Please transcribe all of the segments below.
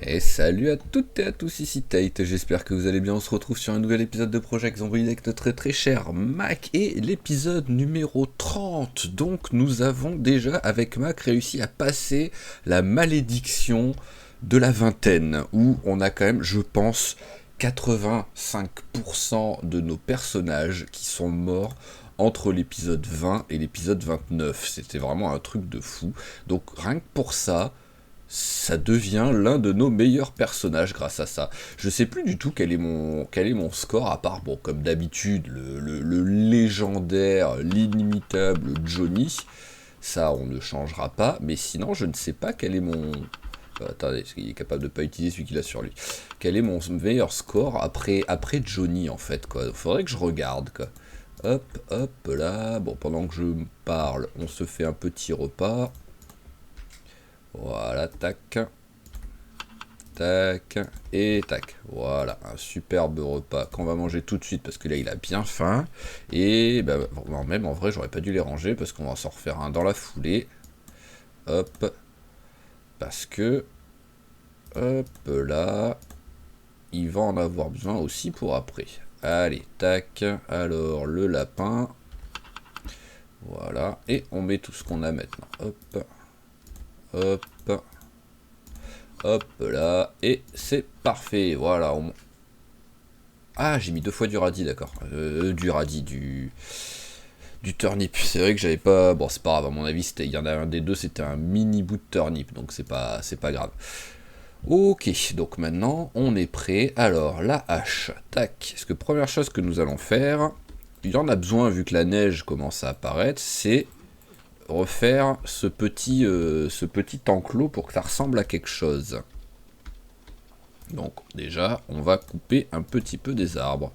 Et salut à toutes et à tous, ici Tate, j'espère que vous allez bien, on se retrouve sur un nouvel épisode de Project Zomboid avec notre très cher Mac et l'épisode numéro 30. Donc nous avons déjà avec Mac réussi à passer la malédiction de la vingtaine, où on a quand même, je pense, 85% de nos personnages qui sont morts entre l'épisode 20 et l'épisode 29. C'était vraiment un truc de fou. Donc rien que pour ça devient l'un de nos meilleurs personnages grâce à ça. Je sais plus du tout quel est mon score, à part, bon, comme d'habitude, le légendaire, l'inimitable Johnny. Ça, on ne changera pas. Mais sinon, je ne sais pas quel est mon... attendez, parce qu'il est capable de pas utiliser celui qu'il a sur lui. Quel est mon meilleur score après Johnny, en fait, quoi. Faudrait que je regarde, quoi. Hop, hop, là. Bon, pendant que je parle, on se fait un petit repas. Voilà, tac, tac, et tac. Voilà, un superbe repas qu'on va manger tout de suite parce que là il a bien faim. Et bah, même en vrai, j'aurais pas dû les ranger parce qu'on va s'en refaire un dans la foulée. Hop, parce que, hop là, il va en avoir besoin aussi pour après. Allez, tac, alors le lapin. Voilà, et on met tout ce qu'on a maintenant. Hop. Hop. Hop là. Et c'est parfait. Voilà. Ah, j'ai mis 2 fois du radis, d'accord. Du radis, du turnip. C'est vrai que j'avais pas... Bon, c'est pas grave. À mon avis, il y en a un des deux, c'était un mini bout de turnip. Donc c'est pas grave. Ok, donc maintenant, on est prêt. Alors, la hache. Tac. Parce que première chose que nous allons faire... Il y en a besoin, vu que la neige commence à apparaître, c'est refaire ce petit enclos pour que ça ressemble à quelque chose. Donc déjà, on va couper un petit peu des arbres.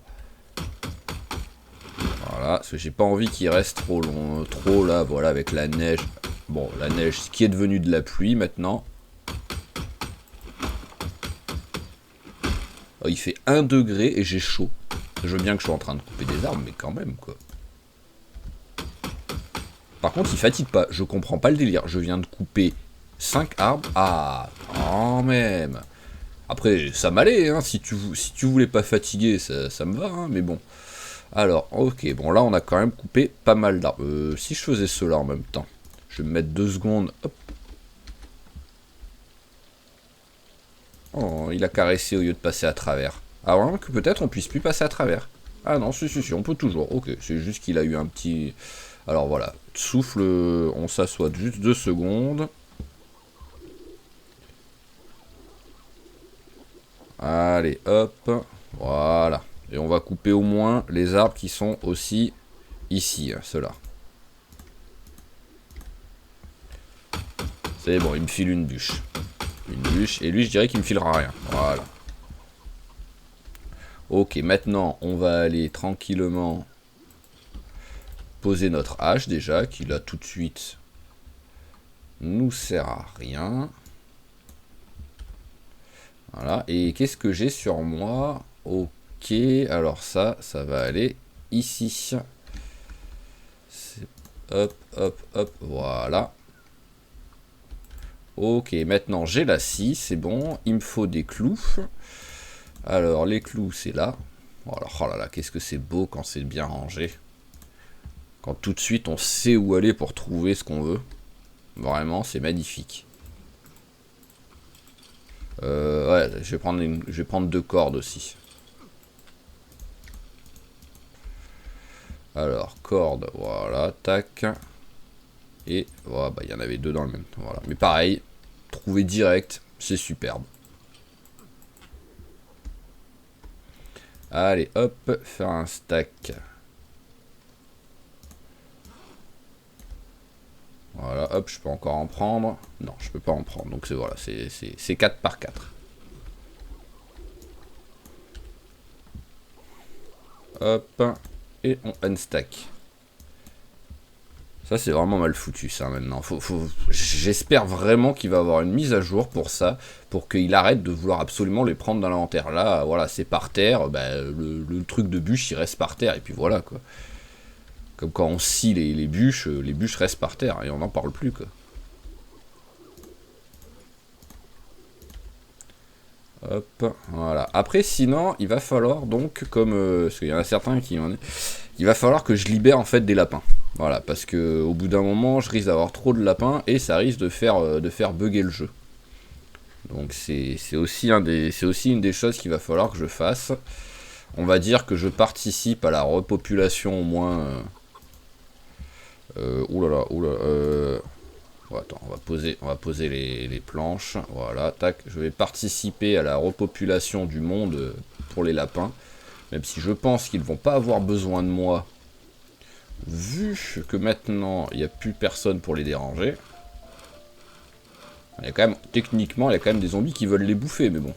Voilà, parce que j'ai pas envie qu'il reste trop long, trop là, voilà, avec la neige. Bon, la neige, ce qui est devenu de la pluie maintenant. Oh, il fait 1 degré et j'ai chaud. Je veux bien que je sois en train de couper des arbres, mais quand même, quoi. Par contre, il fatigue pas. Je comprends pas le délire. Je viens de couper 5 arbres. Ah, quand même. Après, ça m'allait, hein. Si tu voulais pas fatiguer, ça me va, hein, mais bon. Alors, ok, bon, là, on a quand même coupé pas mal d'arbres. Si je faisais cela en même temps, je vais me mettre 2 secondes. Hop. Oh, il a caressé au lieu de passer à travers. Ah ouais, que peut-être on puisse plus passer à travers. Ah non, si, on peut toujours. Ok, c'est juste qu'il a eu un petit... Alors voilà, souffle, on s'assoit juste 2 secondes. Allez, hop, voilà. Et on va couper au moins les arbres qui sont aussi ici, hein, ceux-là. C'est bon, il me file une bûche. Une bûche, et lui je dirais qu'il me filera rien. Voilà. Ok, maintenant on va aller tranquillement poser notre hache déjà, qui là tout de suite nous sert à rien. Voilà, et qu'est-ce que j'ai sur moi? Ok, alors ça va aller ici. Hop, hop, hop, voilà. Ok, maintenant j'ai la scie, c'est bon, il me faut des clous. Alors les clous c'est là. Voilà, oh là là, qu'est-ce que c'est beau quand c'est bien rangé. Quand tout de suite on sait où aller pour trouver ce qu'on veut. Vraiment, c'est magnifique. Ouais, je vais prendre 2 cordes aussi. Alors, corde, voilà, tac. Et voilà, bah, il y en avait 2 dans le même. Voilà. Mais pareil, trouver direct, c'est superbe. Allez, hop, faire un stack. Voilà, hop, je peux encore en prendre. Non, je peux pas en prendre. Donc c'est voilà, c'est 4 par 4. Hop, et on unstack. Ça c'est vraiment mal foutu ça maintenant. J'espère vraiment qu'il va avoir une mise à jour pour ça, pour qu'il arrête de vouloir absolument les prendre dans l'inventaire. Là, voilà, c'est par terre, bah, le truc de bûche il reste par terre et puis voilà quoi. Comme quand on scie les bûches restent par terre et on n'en parle plus, quoi. Hop, voilà. Après, sinon, il va falloir donc, comme... parce qu'il y en a certains qui en est... Il va falloir que je libère, en fait, des lapins. Voilà, parce que au bout d'un moment, je risque d'avoir trop de lapins et ça risque de faire bugger le jeu. Donc c'est aussi une des choses qu'il va falloir que je fasse. On va dire que je participe à la repopulation au moins... oulala, oulala... Bon, attends, on va poser les planches. Voilà, tac. Je vais participer à la repopulation du monde pour les lapins. Même si je pense qu'ils vont pas avoir besoin de moi. Vu que maintenant, il n'y a plus personne pour les déranger. Il y a quand même, techniquement, il y a quand même des zombies qui veulent les bouffer, mais bon.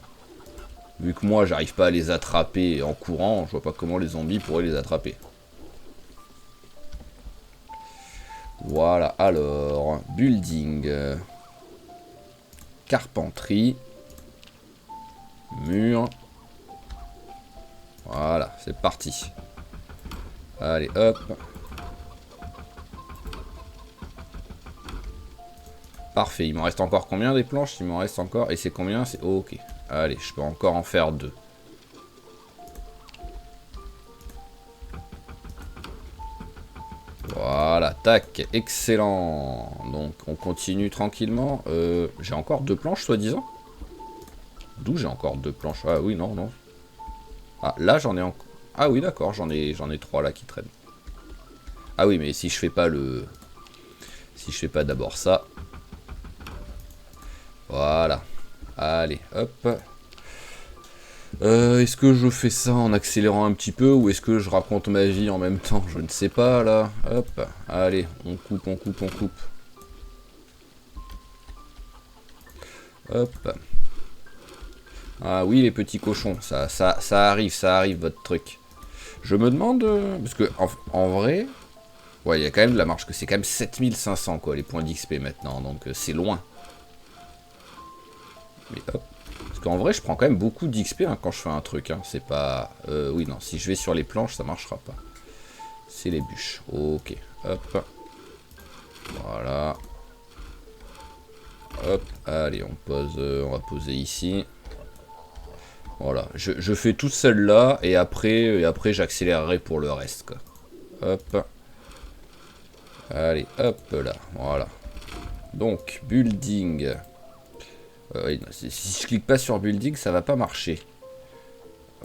Vu que moi, j'arrive pas à les attraper en courant, je vois pas comment les zombies pourraient les attraper. Voilà, alors, building, carpenterie, mur. Voilà, c'est parti. Allez, hop. Parfait, il m'en reste encore combien des planches? Il m'en reste encore, et c'est combien? C'est ok. Allez, je peux encore en faire 2. Voilà, tac, excellent. Donc, on continue tranquillement. J'ai encore 2 planches, soi-disant. D'où j'ai encore 2 planches? Ah oui, non, non. Ah, là, j'en ai encore... Ah oui, d'accord, j'en ai 3 là qui traînent. Ah oui, mais si je fais pas le... Si je fais pas d'abord ça... Voilà. Allez, hop. Est-ce que je fais ça en accélérant un petit peu ou est-ce que je raconte ma vie en même temps? Je ne sais pas là. Hop. Allez, on coupe, on coupe, on coupe. Hop. Ah oui, les petits cochons. Ça arrive votre truc. Je me demande... parce que en vrai... Ouais, il y a quand même de la marge. Que c'est quand même 7500 quoi, les points d'XP maintenant. Donc c'est loin. Mais hop. Parce qu'en vrai, je prends quand même beaucoup d'XP hein, quand je fais un truc. Hein. C'est pas... oui, non. Si je vais sur les planches, ça marchera pas. C'est les bûches. Ok. Hop. Voilà. Hop. Allez, on pose. On va poser ici. Voilà. Je fais tout celle-là. Et après j'accélérerai pour le reste. Quoi. Hop. Allez, hop là. Voilà. Donc, building... si je clique pas sur building, ça va pas marcher.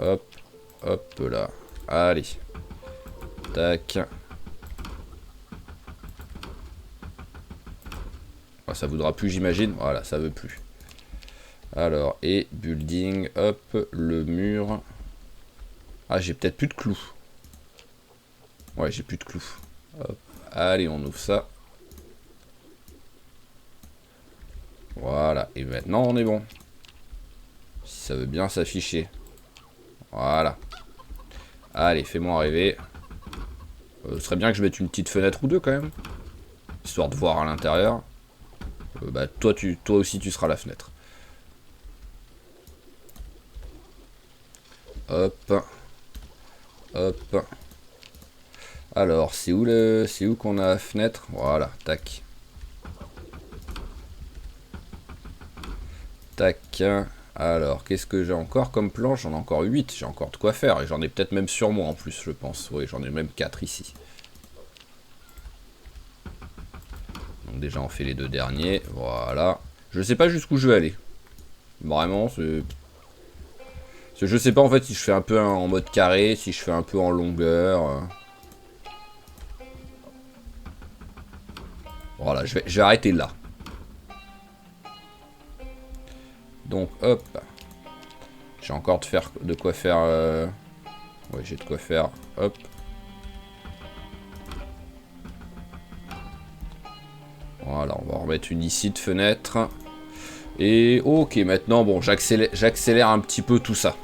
Hop, hop là. Allez. Tac. Oh, ça voudra plus, j'imagine. Voilà, ça veut plus. Alors, et building, hop, le mur. Ah, j'ai peut-être plus de clous. Ouais, j'ai plus de clous. Hop. Allez, on ouvre ça. Voilà, et maintenant on est bon. Si ça veut bien s'afficher. Voilà. Allez, fais-moi rêver. Ce serait bien que je mette une petite fenêtre ou deux quand même. Histoire de voir à l'intérieur. Bah toi aussi tu seras la fenêtre. Hop. Hop. Alors, c'est où qu'on a la fenêtre? Voilà, tac. Tac. Alors, qu'est-ce que j'ai encore comme planche? J'en ai encore 8. J'ai encore de quoi faire. Et j'en ai peut-être même sur moi en plus, je pense. Oui, j'en ai même 4 ici. Donc déjà, on fait les 2 derniers. Voilà. Je sais pas jusqu'où je vais aller. Vraiment, c'est... Je sais pas en fait si je fais un peu en mode carré, si je fais un peu en longueur. Voilà, je vais arrêter là. Donc, hop. J'ai encore de quoi faire... Ouais, j'ai de quoi faire. Hop. Voilà, on va remettre une ici de fenêtre. Et ok, maintenant, bon, j'accélère un petit peu tout ça.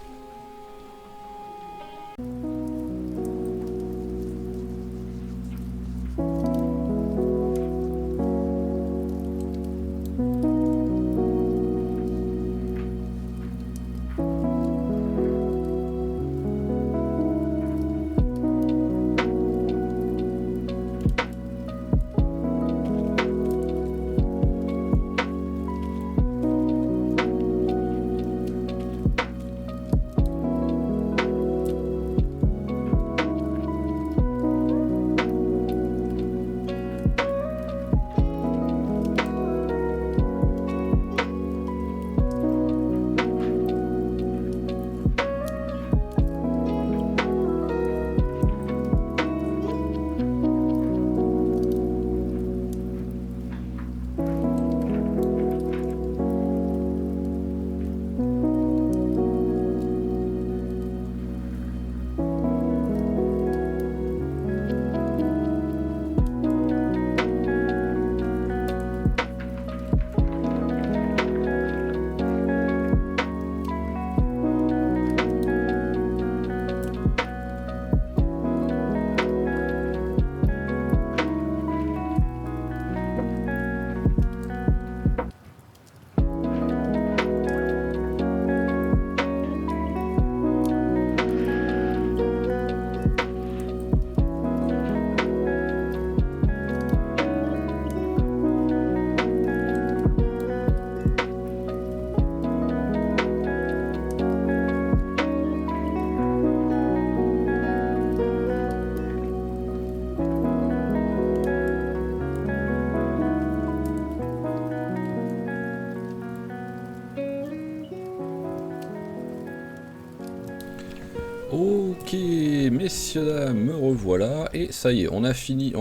messieurs, dames, me revoilà. Et ça y est, on a fini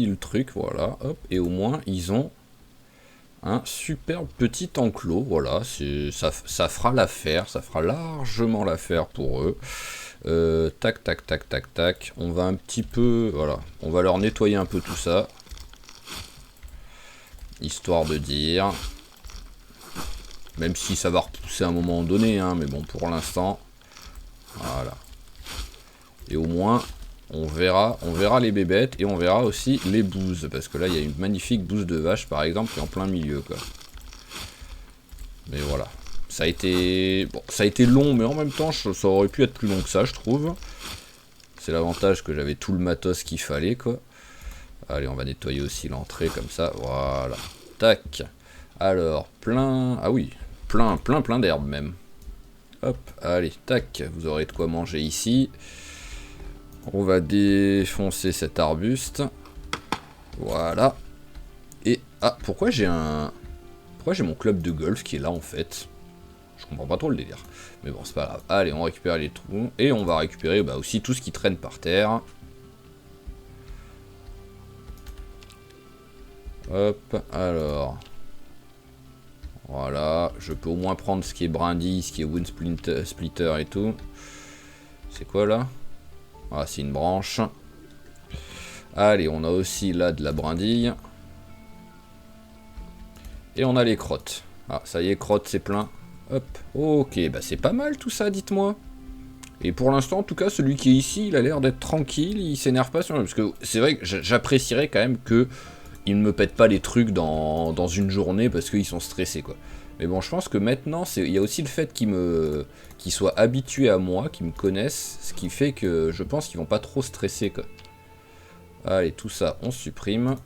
le truc, voilà. Hop, et au moins, ils ont un superbe petit enclos. Voilà, ça fera l'affaire, ça fera largement l'affaire pour eux. Tac, tac, tac, tac, tac. On va un petit peu, voilà, on va leur nettoyer un peu tout ça. Histoire de dire... Même si ça va repousser à un moment donné, hein, mais bon, pour l'instant, voilà. Et au moins, on verra les bébêtes et on verra aussi les bouses. Parce que là, il y a une magnifique bouse de vache, par exemple, qui est en plein milieu, quoi. Mais voilà. Ça a été long, mais en même temps, ça aurait pu être plus long que ça, je trouve. C'est l'avantage que j'avais tout le matos qu'il fallait, quoi. Allez, on va nettoyer aussi l'entrée, comme ça, voilà. Tac. Alors, plein... Ah oui, plein d'herbes, même. Hop, allez, tac. Vous aurez de quoi manger ici. On va défoncer cet arbuste. Voilà. Et... Ah, pourquoi j'ai mon club de golf qui est là, en fait? Je comprends pas trop le délire. Mais bon, c'est pas grave. Allez, on récupère les trous. Et on va récupérer aussi tout ce qui traîne par terre. Hop, alors... Voilà, je peux au moins prendre ce qui est brindille, ce qui est wound splitter et tout. C'est quoi là? Ah, c'est une branche. Allez, on a aussi là de la brindille. Et on a les crottes. Ah, ça y est, crottes, c'est plein. Hop, ok, bah c'est pas mal tout ça, dites-moi. Et pour l'instant, en tout cas, celui qui est ici, il a l'air d'être tranquille, il s'énerve pas sur moi. Parce que c'est vrai que j'apprécierais quand même que ils ne me pètent pas les trucs dans une journée parce qu'ils sont stressés, quoi. Mais bon, je pense que maintenant, il y a aussi le fait qu'ils soient habitués à moi, qu'ils me connaissent, ce qui fait que je pense qu'ils vont pas trop stresser, quoi. Allez, tout ça, on supprime.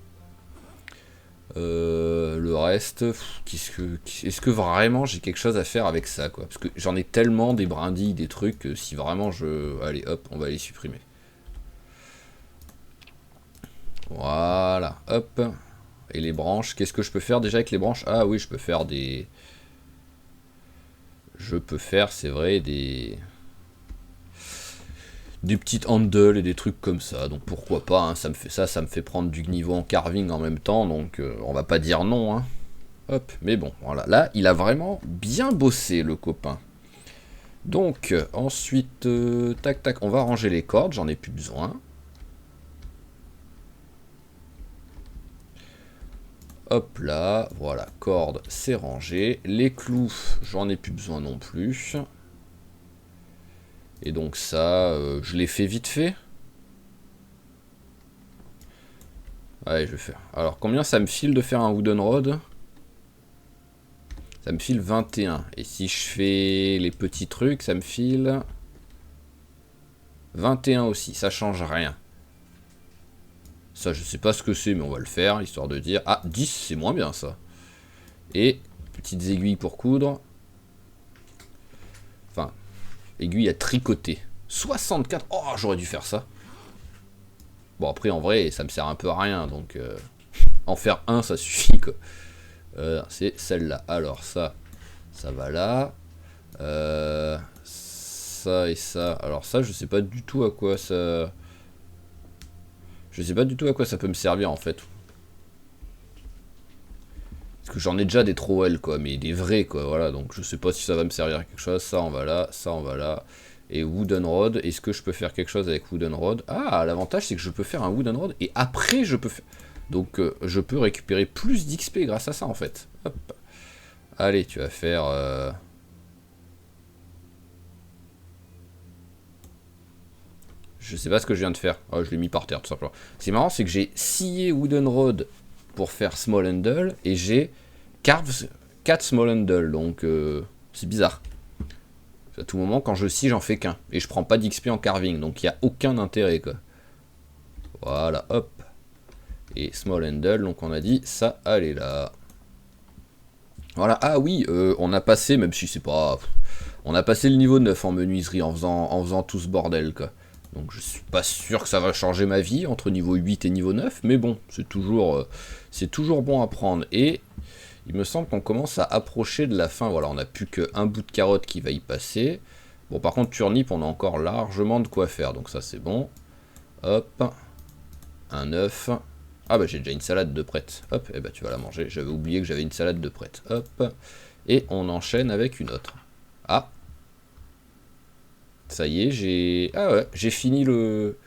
Le reste, est-ce que vraiment j'ai quelque chose à faire avec ça, quoi? Parce que j'en ai tellement des brindilles, des trucs, que si vraiment Allez, hop, on va les supprimer. Voilà, hop. Et les branches, qu'est-ce que je peux faire déjà avec les branches? Ah oui, je peux faire des... c'est vrai, des petites handles et des trucs comme ça. Donc pourquoi pas, hein, ça me fait prendre du niveau en carving en même temps. Donc on va pas dire non, hein. Hop, mais bon, voilà. Là, il a vraiment bien bossé, le copain. Donc, ensuite, tac, tac, on va ranger les cordes, j'en ai plus besoin. Hop là, voilà, corde, c'est rangé. Les clous, j'en ai plus besoin non plus. Et donc ça, je l'ai fait vite fait. Allez, je vais faire. Alors, combien ça me file de faire un wooden rod? Ça me file 21. Et si je fais les petits trucs, ça me file 21 aussi. Ça change rien. Ça, je sais pas ce que c'est, mais on va le faire, histoire de dire... Ah, 10, c'est moins bien, ça. Et, petites aiguilles pour coudre. Enfin, aiguille à tricoter. 64. Oh, j'aurais dû faire ça. Bon, après, en vrai, ça me sert un peu à rien, donc... en faire un, ça suffit, quoi. C'est celle-là. Alors, ça va là. Ça et ça. Alors ça, je sais pas du tout à quoi ça... Je sais pas du tout à quoi ça peut me servir, en fait. Parce que j'en ai déjà des trowels, quoi, mais des vrais, quoi, voilà. Donc je sais pas si ça va me servir à quelque chose. Ça, on va là, ça, on va là. Et wooden rod, est-ce que je peux faire quelque chose avec wooden rod? Ah, l'avantage, c'est que je peux faire un wooden rod, et après, je peux faire... Donc, je peux récupérer plus d'XP grâce à ça, en fait. Hop. Allez, tu vas faire... Je sais pas ce que je viens de faire. Oh, je l'ai mis par terre, tout simplement. Ce qui est marrant, c'est que j'ai scié wooden rod pour faire small handle, et j'ai 4 small handle, donc c'est bizarre. À tout moment, quand je scie, j'en fais qu'un. Et je prends pas d'XP en carving, donc il n'y a aucun intérêt, quoi. Voilà, hop. Et small handle, donc on a dit, ça, allez là. Voilà, ah oui, on a passé, même si c'est pas... On a passé le niveau 9 en menuiserie en faisant tout ce bordel, quoi. Donc je suis pas sûr que ça va changer ma vie entre niveau 8 et niveau 9, mais bon, c'est toujours bon à prendre. Et il me semble qu'on commence à approcher de la fin. Voilà, on n'a plus qu'un bout de carotte qui va y passer. Bon, par contre, turnip, on a encore largement de quoi faire, donc ça c'est bon. Hop. Un œuf. Ah bah j'ai déjà une salade de prête. Hop, et bah tu vas la manger. J'avais oublié que j'avais une salade de prête. Hop. Et on enchaîne avec une autre. Ah. Ça y est, j'ai... Ah ouais, j'ai fini le...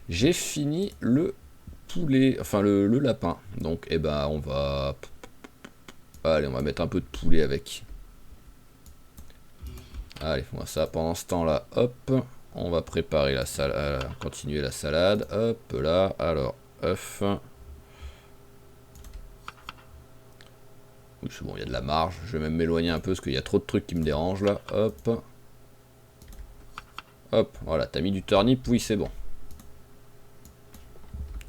J'ai fini le poulet. Enfin le lapin. Donc et bah on va... Allez, on va mettre un peu de poulet avec. Allez, on va ça. Pendant ce temps-là, hop. On va préparer la salade. Continuer la salade. Hop là. Alors, œuf. Oui, c'est bon, il y a de la marge. Je vais même m'éloigner un peu parce qu'il y a trop de trucs qui me dérangent là. Hop. Hop, voilà, t'as mis du turnip, oui, c'est bon.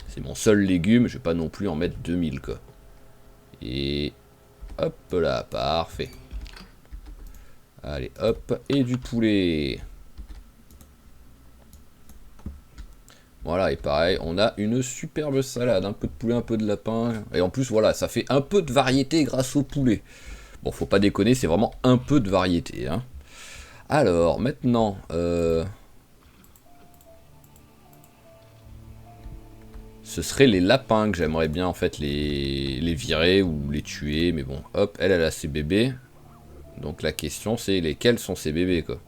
C'est mon seul légume, je vais pas non plus en mettre 2000 quoi. Et hop là, parfait. Allez, hop, et du poulet. Voilà, et pareil, on a une superbe salade, un peu de poulet, un peu de lapin. Et en plus, voilà, ça fait un peu de variété grâce au poulet. Bon, faut pas déconner, c'est vraiment un peu de variété. Hein. Alors, maintenant... Ce serait les lapins que j'aimerais bien en fait les virer ou les tuer. Mais bon, hop, elle a ses bébés. Donc la question c'est lesquels sont ses bébés quoi.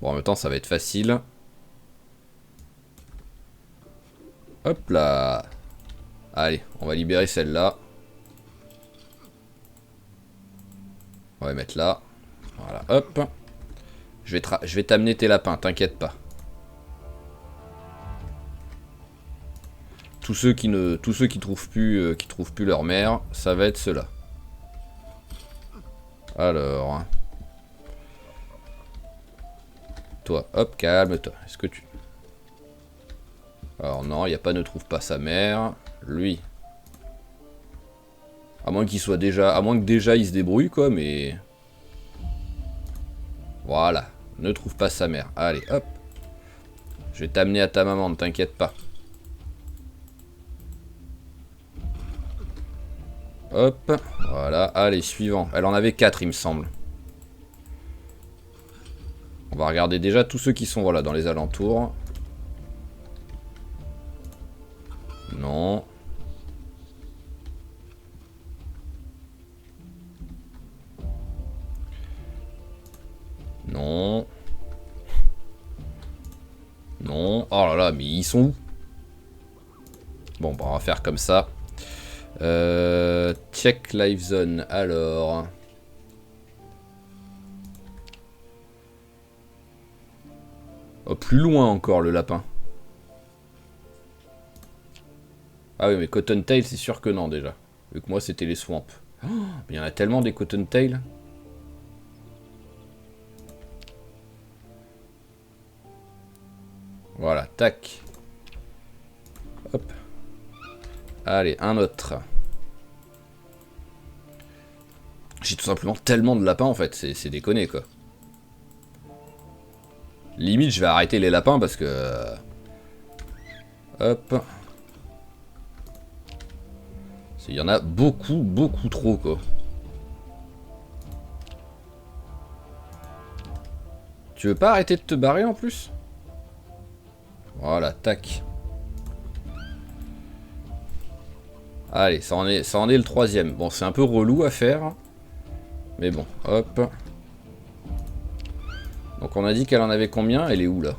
Bon en même temps ça va être facile. Hop là. Allez, on va libérer celle-là. On va mettre là. Voilà, hop. Je vais t'amener tes lapins, t'inquiète pas. Tous ceux qui trouvent plus leur mère, ça va être ceux-là. Alors. Toi, hop, calme-toi. Est-ce que tu... Alors non, il n'y a pas ne trouve pas sa mère. Lui. À moins qu'il soit déjà... À moins que déjà il se débrouille quoi, mais... Voilà. Ne trouve pas sa mère. Allez, hop. Je vais t'amener à ta maman, ne t'inquiète pas. Hop. Voilà. Allez, suivant. Elle en avait 4 il me semble. On va regarder déjà tous ceux qui sont voilà, dans les alentours. Non. Non. Non. Oh là là, mais ils sont où? Bon, bah, on va faire comme ça. Check live zone. Alors. Oh, plus loin encore le lapin. Ah oui, mais Cottontail, c'est sûr que non déjà. Vu que moi, c'était les swamps. Oh, mais il y en a tellement des Cottontail. Voilà, tac. Hop. Allez, un autre. J'ai tout simplement tellement de lapins en fait, c'est déconné quoi. Limite, je vais arrêter les lapins parce que... Hop. Il y en a beaucoup, beaucoup trop quoi. Tu veux pas arrêter de te barrer en plus? Voilà, tac. Allez, ça en est le troisième. Bon, c'est un peu relou à faire. Mais bon, hop. Donc on a dit qu'elle en avait combien? Elle est où là?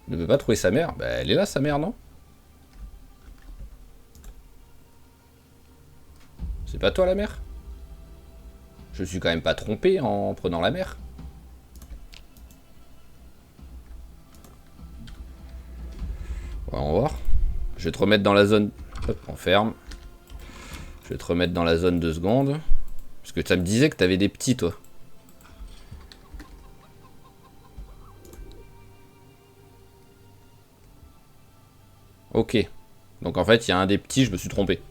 Ne peut pas trouver sa mère? Bah elle est là sa mère, non? C'est pas toi la mère? Je suis quand même pas trompé en prenant la mère. Ouais, on va voir. Je vais te remettre dans la zone... Hop, on ferme. Je vais te remettre dans la zone 2 secondes. Parce que ça me disait que t'avais des petits, toi. Ok. Donc en fait, il y a un des petits, je me suis trompé.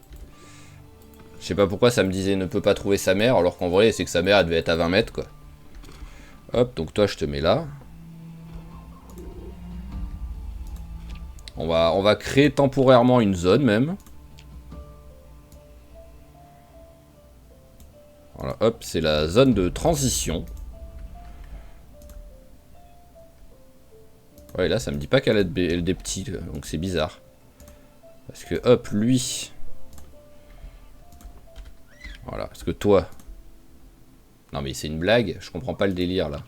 Je sais pas pourquoi ça me disait ne peut pas trouver sa mère, alors qu'en vrai, c'est que sa mère, elle devait être à 20 mètres, quoi. Hop, donc toi, je te mets là. On va créer temporairement une zone, même. Voilà, hop, c'est la zone de transition. Ouais, là, ça me dit pas qu'elle a des petits, donc c'est bizarre. Parce que, hop, lui... Voilà, parce que toi... Non, mais c'est une blague, je comprends pas le délire, là.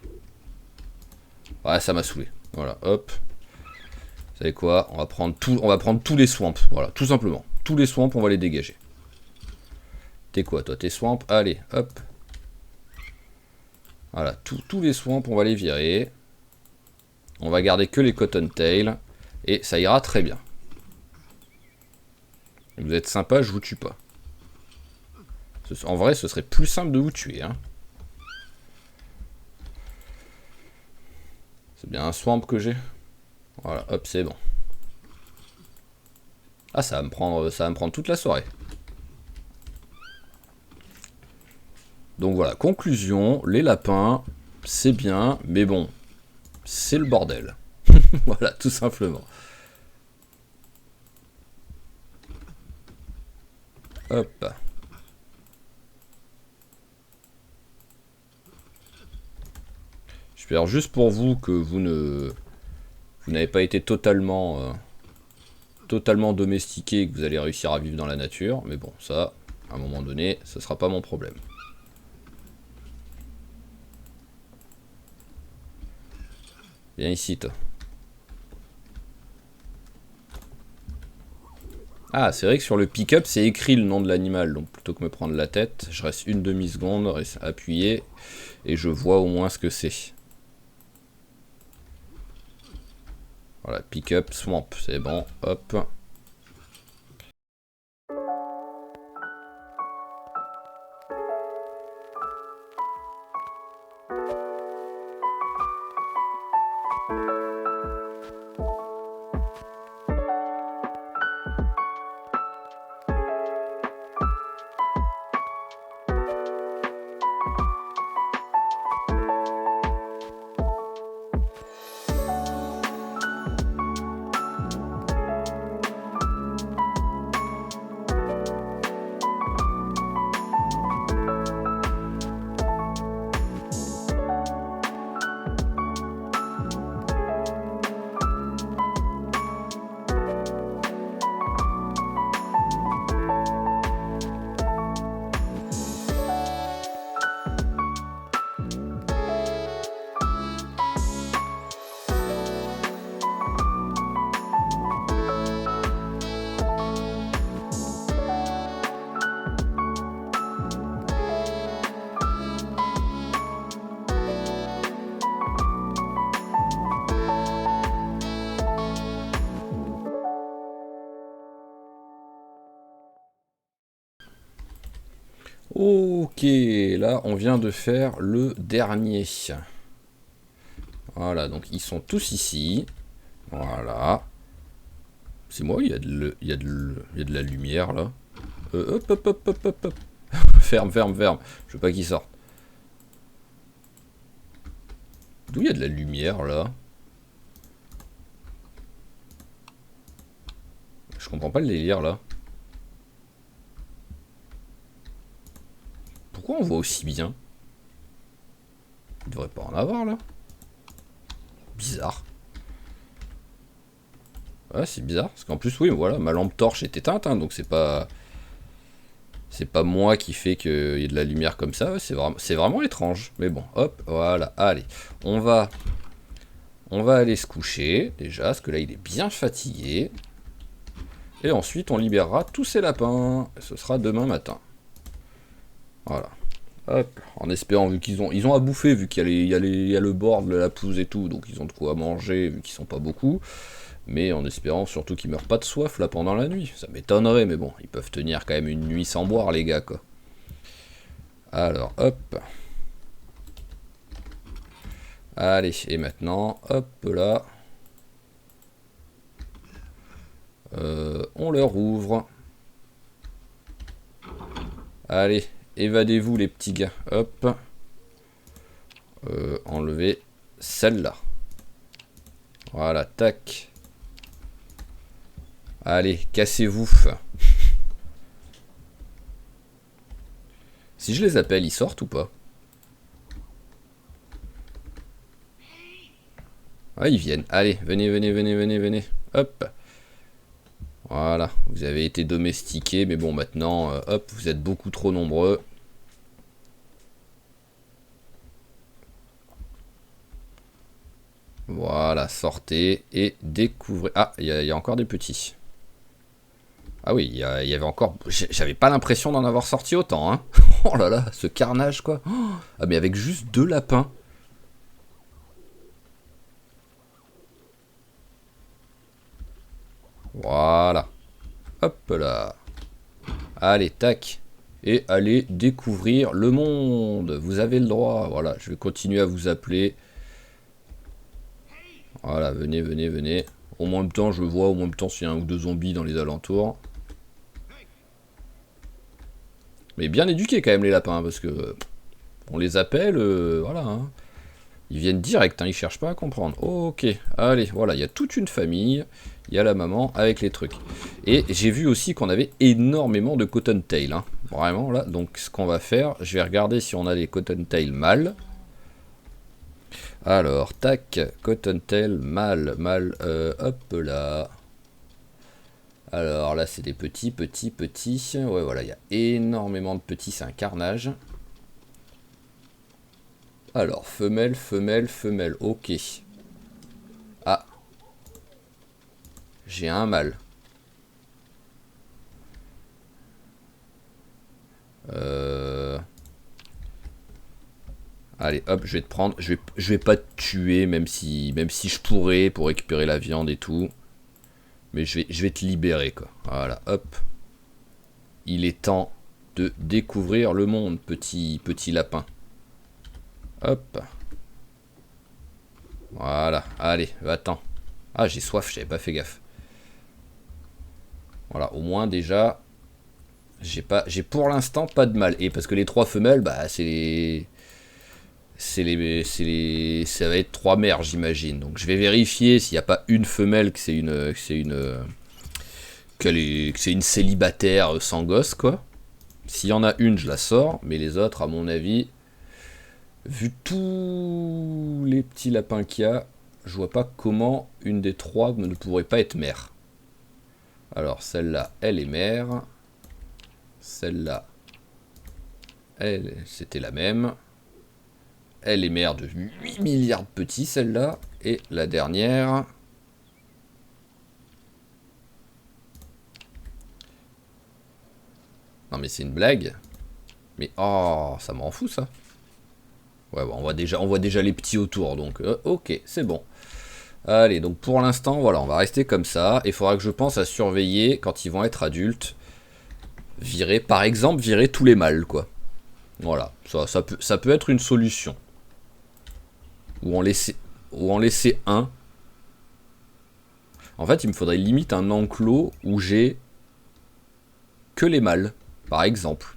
Ouais, ça m'a saoulé. Voilà, hop. Vous savez quoi? On va prendre tous les swamps, voilà, tout simplement. Tous les swamps, on va les dégager. T'es quoi, toi? T'es swamp? Allez, hop. Voilà, tous les swamps, on va les virer. On va garder que les cottontails. Et ça ira très bien. Vous êtes sympa, je vous tue pas. En vrai, ce serait plus simple de vous tuer. Hein. C'est bien un swamp que j'ai. Voilà, hop, c'est bon. Ah, ça va me prendre toute la soirée. Donc voilà, conclusion, les lapins, c'est bien, mais bon, c'est le bordel. Voilà, tout simplement. Hop. J'espère juste pour vous que vous n'avez pas été totalement domestiqué et que vous allez réussir à vivre dans la nature. Mais bon, ça, à un moment donné, ce sera pas mon problème. Viens ici, toi. Ah, c'est vrai que sur le pick-up, c'est écrit le nom de l'animal. Donc plutôt que me prendre la tête, je reste une demi-seconde, reste appuyé, et je vois au moins ce que c'est. Voilà, pick-up, swamp, c'est bon, hop. Ok, là on vient de faire le dernier. Voilà, donc ils sont tous ici. Voilà. C'est moi, il y a de la lumière là. Hop, hop, hop, hop, hop, hop. Ferme, ferme, ferme. Je veux pas qu'ils sortent. D'où il y a de la lumière là? Je comprends pas le délire là. Pourquoi on voit aussi bien? Il devrait pas en avoir là. Bizarre. Ouais, c'est bizarre. Parce qu'en plus, oui, voilà, ma lampe torche est éteinte, hein, donc c'est pas. C'est pas moi qui fait qu'il y ait de la lumière comme ça. C'est vraiment étrange. Mais bon, hop, voilà. Allez, on va aller se coucher déjà, parce que là, il est bien fatigué. Et ensuite, on libérera tous ces lapins. Et ce sera demain matin. Voilà. Hop, en espérant, vu qu'ils ont à bouffer, vu qu'il y a le board, la pelouse et tout, donc ils ont de quoi manger, vu qu'ils sont pas beaucoup. Mais en espérant surtout qu'ils meurent pas de soif là pendant la nuit. Ça m'étonnerait, mais bon, ils peuvent tenir quand même une nuit sans boire, les gars, quoi. Alors, hop. Allez, et maintenant, hop là. On leur ouvre. Allez, évadez-vous les petits gars. Hop. Enlevez celle-là. Voilà, tac. Allez, cassez-vous. Si je les appelle, ils sortent ou pas? Ah, ils viennent. Allez, venez, venez, venez, venez, venez. Hop. Voilà, vous avez été domestiqués, mais bon, maintenant, hop, vous êtes beaucoup trop nombreux. Voilà, sortez et découvrez... Ah, il y a encore des petits. Ah oui, il y avait encore... J'avais pas l'impression d'en avoir sorti autant, hein. Oh là là, ce carnage, quoi. Ah, mais avec juste 2 lapins. Voilà. Hop là. Allez, tac. Et allez découvrir le monde. Vous avez le droit. Voilà, je vais continuer à vous appeler. Voilà, venez, venez, venez. Au même temps, je vois au même temps s'il y a un ou deux zombies dans les alentours. Mais bien éduqués quand même les lapins, parce que on les appelle, voilà. Hein. Ils viennent direct, hein, ils cherchent pas à comprendre. Ok, allez, voilà, il y a toute une famille. Il y a la maman avec les trucs. Et j'ai vu aussi qu'on avait énormément de cottontail. Hein. Vraiment, là. Donc, ce qu'on va faire, je vais regarder si on a des cottontail mâles. Alors, tac, cottontail mâle, mâle, hop là. Alors là, c'est des petits, petits, petits. Ouais, voilà, il y a énormément de petits, c'est un carnage. Alors, femelle, femelle, femelle, ok. Ah. J'ai un mâle. Allez, hop, je vais te prendre. Je vais pas te tuer, même si je pourrais pour récupérer la viande et tout. Mais je vais te libérer, quoi. Voilà, hop. Il est temps de découvrir le monde, petit lapin. Hop. Voilà, allez, va-t'en. Ah, j'ai soif, j'avais pas fait gaffe. Voilà, au moins déjà, j'ai pour l'instant pas de mal. Et parce que les 3 femelles, bah ça va être 3 mères, j'imagine. Donc je vais vérifier s'il n'y a pas une femelle que c'est une célibataire sans gosse, quoi. S'il y en a une, je la sors, mais les autres, à mon avis, vu tous les petits lapins qu'il y a, je vois pas comment une des 3 ne pourrait pas être mère. Alors celle-là, elle est mère. Celle-là, c'était la même. Elle est mère de 8 milliards de petits, celle-là. Et la dernière... Non mais c'est une blague. Mais oh, ça m'en fout ça. Ouais, bon, on voit déjà les petits autour, donc ok, c'est bon. Allez, donc pour l'instant, voilà, on va rester comme ça. Il faudra que je pense à surveiller quand ils vont être adultes. Par exemple, virer tous les mâles, quoi. Voilà, ça peut être une solution. Ou en laisser un. En fait, il me faudrait limite un enclos où j'ai que les mâles, par exemple.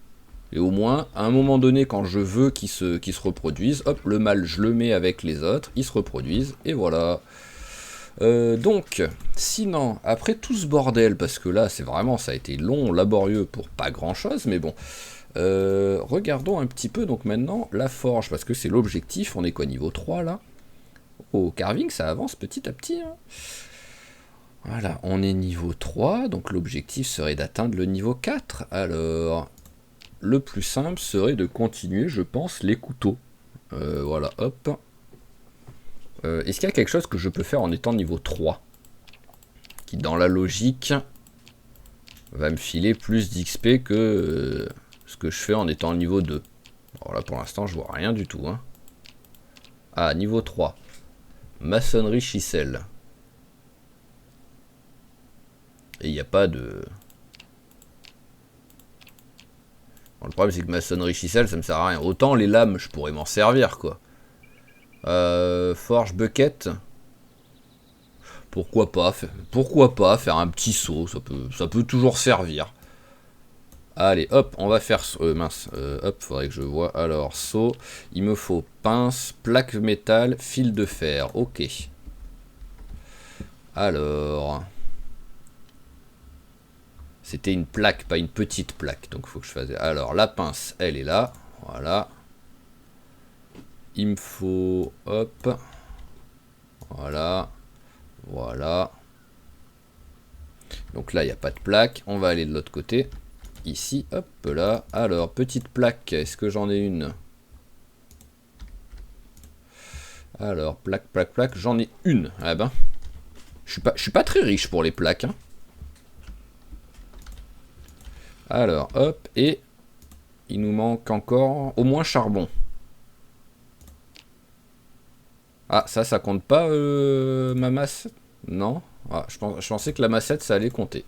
Et au moins, à un moment donné, quand je veux qu'ils se reproduisent, hop, le mâle, je le mets avec les autres, ils se reproduisent, et voilà. Donc, sinon, après tout ce bordel, parce que là, c'est vraiment, ça a été long, laborieux pour pas grand-chose, mais bon. Regardons un petit peu, donc maintenant, la forge, parce que c'est l'objectif, on est quoi, niveau 3, là? Au carving, ça avance petit à petit, hein. Voilà, on est niveau 3, donc l'objectif serait d'atteindre le niveau 4. Alors, le plus simple serait de continuer, je pense, les couteaux. Voilà, hop. Est-ce qu'il y a quelque chose que je peux faire en étant niveau 3 qui, dans la logique, va me filer plus d'XP que ce que je fais en étant niveau 2. Alors là, pour l'instant, je vois rien du tout. Hein. Ah, niveau 3. Maçonnerie chisel. Et il n'y a pas de... Bon, le problème, c'est que maçonnerie chisel, ça me sert à rien. Autant les lames, je pourrais m'en servir, quoi. Forge bucket. Pourquoi pas faire un petit saut, ça peut toujours servir. Allez, hop, on va faire... mince, hop, faudrait que je vois. Alors, saut, il me faut pince, plaque métal, fil de fer. Ok. Alors... C'était une plaque, pas une petite plaque. Donc, il faut que je fasse... Alors, la pince, elle est là. Voilà. Il me faut... Hop. Voilà. Voilà. Donc là, il n'y a pas de plaque. On va aller de l'autre côté. Ici, hop là. Alors, petite plaque. Est-ce que j'en ai une? Alors, plaque, plaque, plaque. J'en ai une. Ah ben. Je suis pas très riche pour les plaques. Hein. Alors, hop. Et il nous manque encore au moins charbon. Ah, ça compte pas ma masse? Non. Ah, je pensais que la massette, ça allait compter.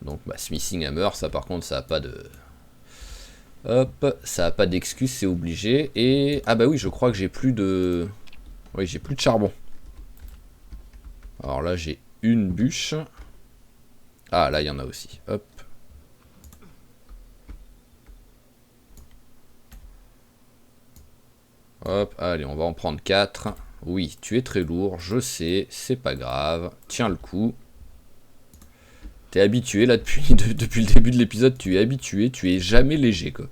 Donc, bah, Smithing Hammer, ça par contre, ça a pas de... Hop, ça a pas d'excuse, c'est obligé. Et... Ah bah oui, je crois que j'ai plus de... Oui, j'ai plus de charbon. Alors là, j'ai une bûche. Ah, là, il y en a aussi. Hop. Hop, allez, on va en prendre 4. Oui, tu es très lourd, je sais, c'est pas grave. Tiens le coup. T'es habitué là depuis le début de l'épisode, tu es habitué, tu es jamais léger quoi.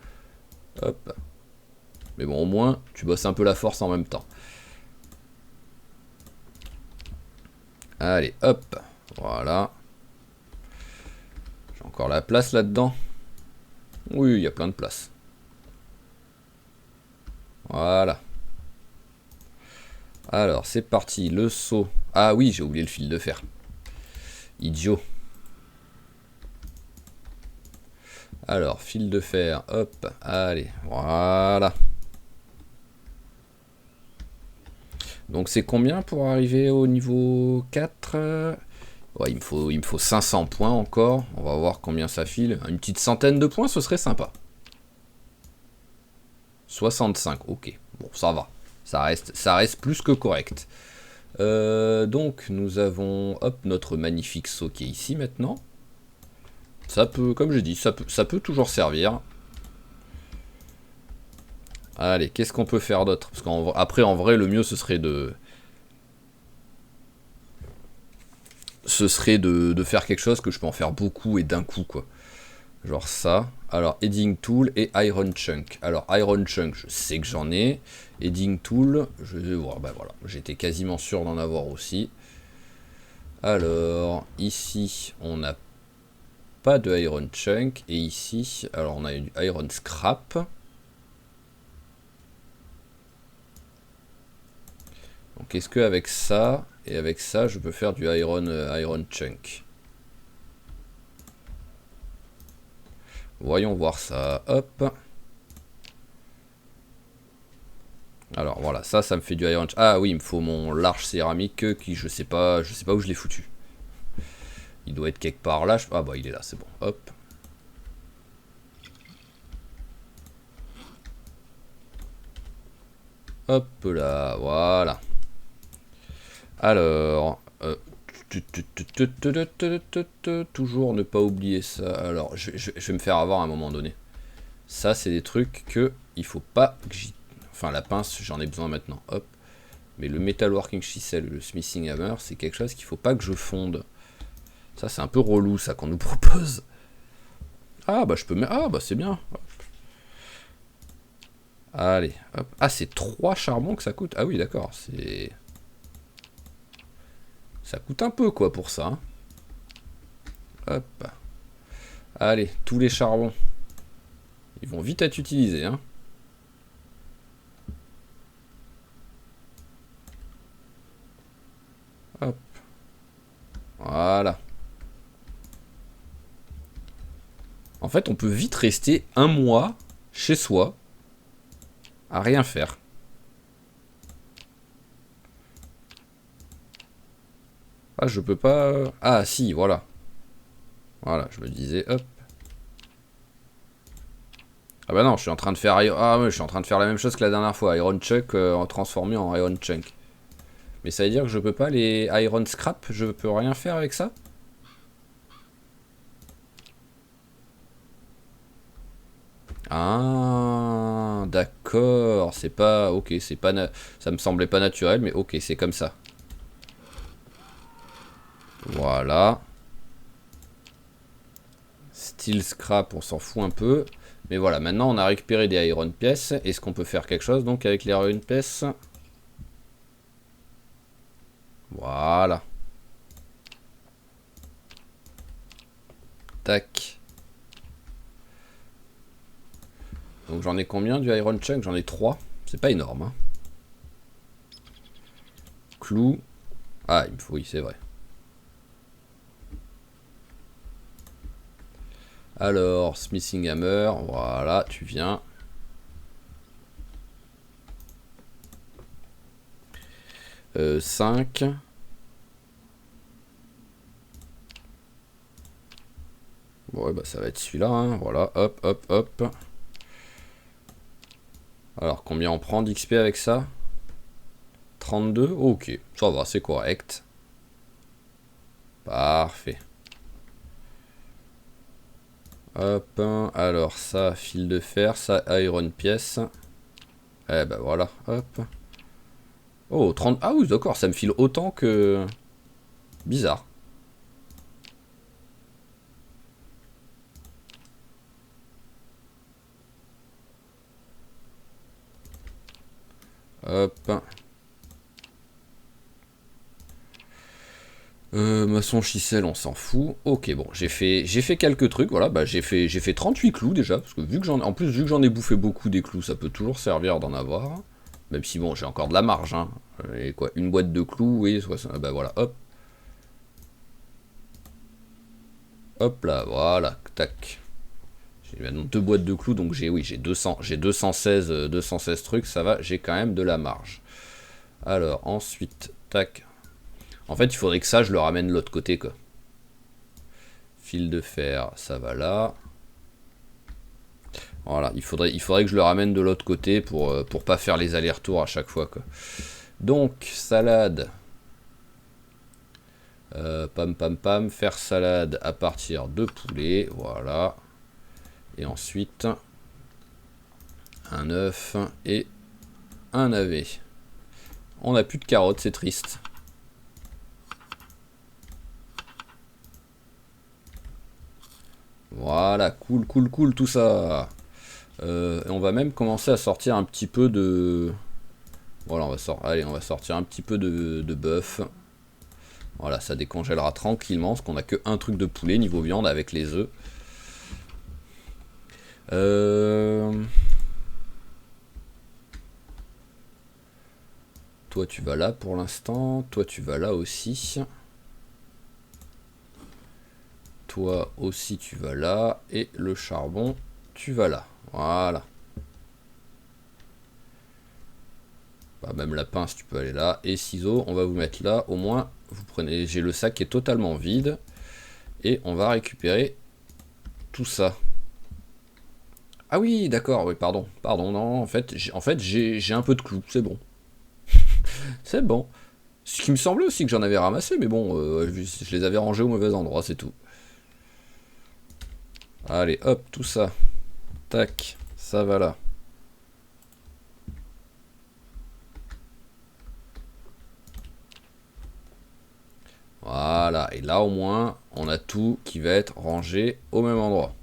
Hop. Mais bon, au moins, tu bosses un peu la force en même temps. Allez, hop. Voilà. J'ai encore la place là-dedans. Oui, il y a plein de place. Voilà. Alors, c'est parti. Le seau. Ah oui, j'ai oublié le fil de fer. Idiot. Alors, fil de fer. Hop. Allez. Voilà. Donc c'est combien pour arriver au niveau 4? Ouais, il me faut 500 points encore. On va voir combien ça file. Une petite centaine de points, ce serait sympa. 65, ok. Bon, ça va. Ça reste plus que correct. Donc nous avons hop, notre magnifique seau qui est ici maintenant. Ça peut, comme je dis, ça peut toujours servir. Allez, qu'est-ce qu'on peut faire d'autre? Parce qu'après, en vrai, le mieux, ce serait de faire quelque chose que je peux en faire beaucoup et d'un coup, quoi. Genre ça. Alors, Heading Tool et Iron Chunk. Alors, Iron Chunk, je sais que j'en ai. Heading Tool, je vais voir. Bah voilà, j'étais quasiment sûr d'en avoir aussi. Alors, ici, on n'a pas de Iron Chunk. Et ici, alors on a une Iron Scrap. Donc est-ce qu'avec ça, et avec ça, je peux faire du Iron Chunk? Voyons voir ça. Hop. Alors voilà, ça me fait du Iron Chunk. Ah oui, il me faut mon large céramique qui je sais pas où je l'ai foutu. Il doit être quelque part là. Ah bah il est là, c'est bon. Hop. Hop là, voilà. Alors, toujours ne pas oublier ça. Alors, je vais me faire avoir à un moment donné. Ça, c'est des trucs que il faut pas que j'y... Enfin, la pince, j'en ai besoin maintenant. Hop. Mais le Metalworking Chisel, le Smithing Hammer, c'est quelque chose qu'il faut pas que je fonde. Ça, c'est un peu relou, ça, qu'on nous propose. Ah, bah, je peux... Ah, bah, c'est bien. Hop. Allez, hop. Ah, c'est 3 charbons que ça coûte. Ah oui, d'accord, c'est... Ça coûte un peu, quoi, pour ça. Hein. Hop. Allez, tous les charbons. Ils vont vite être utilisés, hein. Hop. Voilà. En fait, on peut vite rester un mois chez soi à rien faire. Ah, je peux pas... Ah, si, voilà. Voilà, je me disais, hop. Ah bah non, je suis en train de faire... Ah ouais, je suis en train de faire la même chose que la dernière fois. Iron Chunk transformé en Iron Chunk. Mais ça veut dire que je peux pas les Iron Scrap? Je peux rien faire avec ça? Ah, d'accord. C'est pas... Ok, c'est pas... Ça me semblait pas naturel, mais ok, c'est comme ça. Voilà. steel scrap, on s'en fout un peu. Mais voilà, maintenant on a récupéré des iron pièces. Est-ce qu'on peut faire quelque chose donc avec les iron pièces? Voilà. Tac. Donc j'en ai combien du iron chunk? J'en ai 3. C'est pas énorme. Hein. Clou. Ah, il me faut, oui, c'est vrai. Alors, smithing hammer. Voilà, tu viens. Euh, 5. Bon, ouais, bah ça va être celui-là. Hein. Voilà, hop, hop, hop. Alors, combien on prend d'XP avec ça? 32. Ok, ça va, c'est correct. Parfait. Hop, alors ça, fil de fer, ça, iron pièce. Eh ben voilà, hop. Oh, 30. Ah oui, d'accord, ça me file autant que... Bizarre. Hop. Maçon Chissel, on s'en fout. Ok, bon, j'ai fait quelques trucs, voilà, bah j'ai fait 38 clous déjà, parce que vu que en plus, vu que j'en ai bouffé beaucoup des clous, ça peut toujours servir d'en avoir. Même si bon, j'ai encore de la marge, hein. Et quoi, une boîte de clous, oui, 60, bah voilà, hop. Hop là, voilà, tac. J'ai maintenant 2 boîtes de clous, donc j'ai 216 trucs, ça va, j'ai quand même de la marge. Alors, ensuite, tac. En fait, il faudrait que ça, je le ramène de l'autre côté, quoi. Fil de fer, ça va là. Voilà, il faudrait que je le ramène de l'autre côté pour pas faire les allers-retours à chaque fois, quoi. Donc, salade. Pam pam pam, faire salade à partir de poulet, voilà. Et ensuite, un œuf et un navet. On n'a plus de carottes, c'est triste. Voilà, cool, cool, cool, tout ça. On va même commencer à sortir un petit peu de... Voilà, on va sortir un petit peu de bœuf. Voilà, ça décongèlera tranquillement, parce qu'on a que un truc de poulet niveau viande avec les œufs. Toi, tu vas là pour l'instant. Toi, tu vas là aussi. Toi aussi, tu vas là. Et le charbon, tu vas là. Voilà. Bah, même la pince, tu peux aller là. Et ciseaux, on va vous mettre là. Au moins, vous prenez. J'ai le sac qui est totalement vide. Et on va récupérer tout ça. Ah oui, d'accord, oui, pardon. Pardon, non, en fait, j'ai un peu de clous, c'est bon. C'est bon. Ce qui me semblait aussi que j'en avais ramassé, mais bon, je les avais rangés au mauvais endroit, c'est tout. Allez, hop, tout ça. Tac, ça va là. Voilà, et là au moins, on a tout qui va être rangé au même endroit.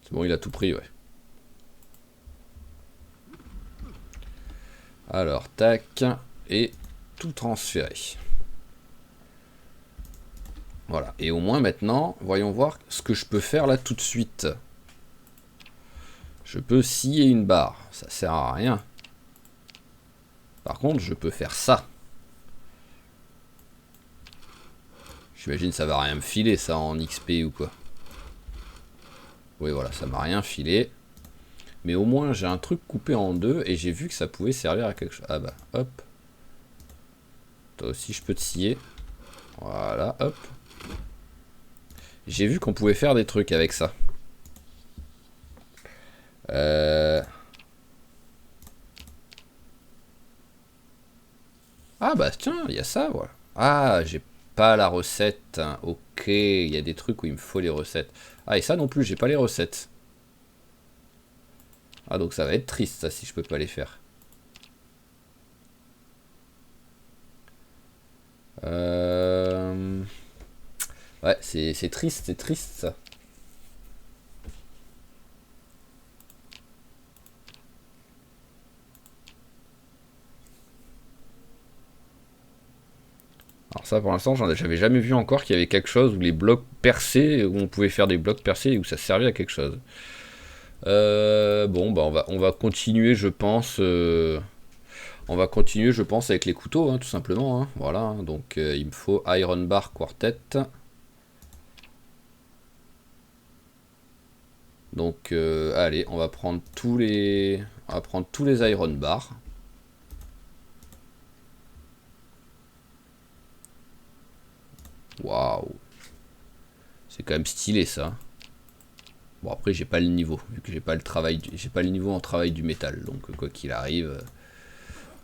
C'est bon, il a tout pris, ouais. Alors, tac, et tout transféré. Voilà, et au moins maintenant, voyons voir ce que je peux faire là tout de suite. Je peux scier une barre, ça sert à rien. Par contre, je peux faire ça. J'imagine ça va rien me filer ça en XP ou quoi. Oui voilà, ça m'a rien filé. Mais au moins j'ai un truc coupé en deux et j'ai vu que ça pouvait servir à quelque chose. Ah bah hop. Toi aussi je peux te scier. Voilà, hop. J'ai vu qu'on pouvait faire des trucs avec ça. Ah bah tiens, il y a ça, voilà. Ah, j'ai pas la recette. Ok, il y a des trucs où il me faut les recettes. Ah, et ça non plus, j'ai pas les recettes. Ah, donc ça va être triste, ça, si je peux pas les faire. Ouais, c'est triste ça. Alors ça pour l'instant j'avais jamais vu encore qu'il y avait quelque chose où les blocs percés, où on pouvait faire des blocs percés et où ça servait à quelque chose. Bon bah on va continuer je pense. On va continuer je pense avec les couteaux hein, tout simplement. Hein. Voilà, hein. Donc il me faut Iron Bar Quartet. Donc allez on va prendre tous les Iron Bars. Waouh. C'est quand même stylé ça. Bon après j'ai pas le niveau, vu que j'ai pas le travail, j'ai pas le niveau en travail du métal, donc quoi qu'il arrive.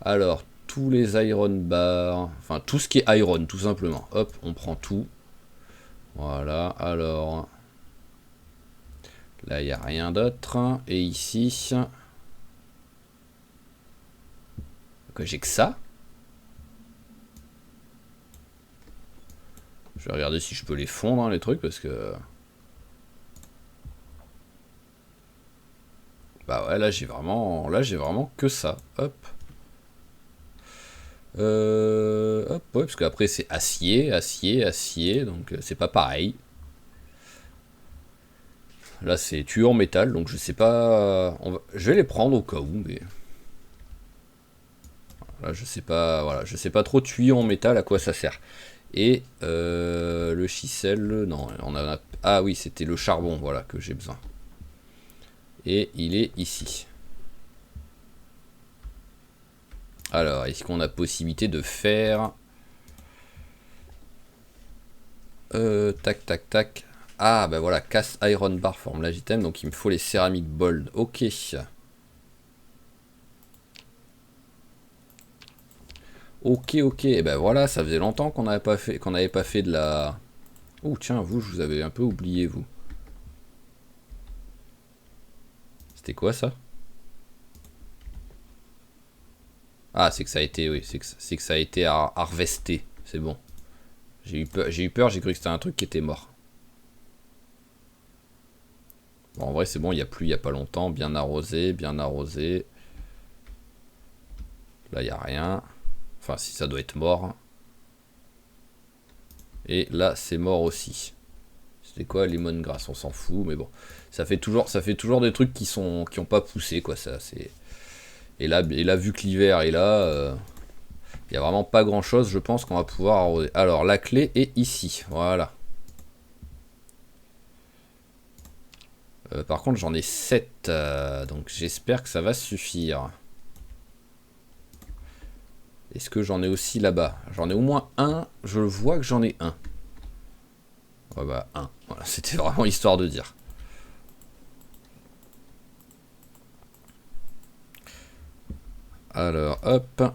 Alors tous les iron bars, enfin tout ce qui est iron tout simplement. Hop, on prend tout. Voilà. Alors là il y a rien d'autre. Et ici, que j'ai que ça. Je vais regarder si je peux les fondre hein, les trucs parce que bah ouais là j'ai vraiment que ça. Hop. Hop, ouais, parce qu'après c'est acier, acier, acier, donc c'est pas pareil. Là c'est tuyau en métal, donc je sais pas. Je vais les prendre au cas où, mais là je sais pas. Voilà, je sais pas trop tuyau en métal à quoi ça sert. Et le chisel, non, on a. Ah oui, c'était le charbon, voilà que j'ai besoin. Et il est ici. Alors, est-ce qu'on a possibilité de faire tac, tac, tac. Ah, bah voilà, cast iron bar forme l'item, donc il me faut les céramiques bold. Ok. Ok, ok. Et ben voilà, ça faisait longtemps qu'on n'avait pas fait de la. Oh tiens, vous, je vous avais un peu oublié vous. C'était quoi ça? Ah, c'est que ça a été, oui, c'est que ça a été harvesté. C'est bon. J'ai eu peur, j'ai cru que c'était un truc qui était mort. Bon, en vrai, c'est bon, il y a plu il y a pas longtemps, bien arrosé, bien arrosé. Là, il y a rien. Enfin, si ça doit être mort. Et là, c'est mort aussi. C'était quoi, lemongrass, on s'en fout, mais bon, ça fait toujours des trucs qui ont pas poussé quoi, ça. C'est et là, vu que l'hiver est là, il y a vraiment pas grand chose, je pense qu'on va pouvoir arroser. Alors la clé est ici, voilà. Par contre, j'en ai 7, donc j'espère que ça va suffire. Est-ce que j'en ai aussi là-bas? J'en ai au moins un, je vois que j'en ai un. Ouais bah un, voilà, c'était vraiment histoire de dire. Alors hop. Ah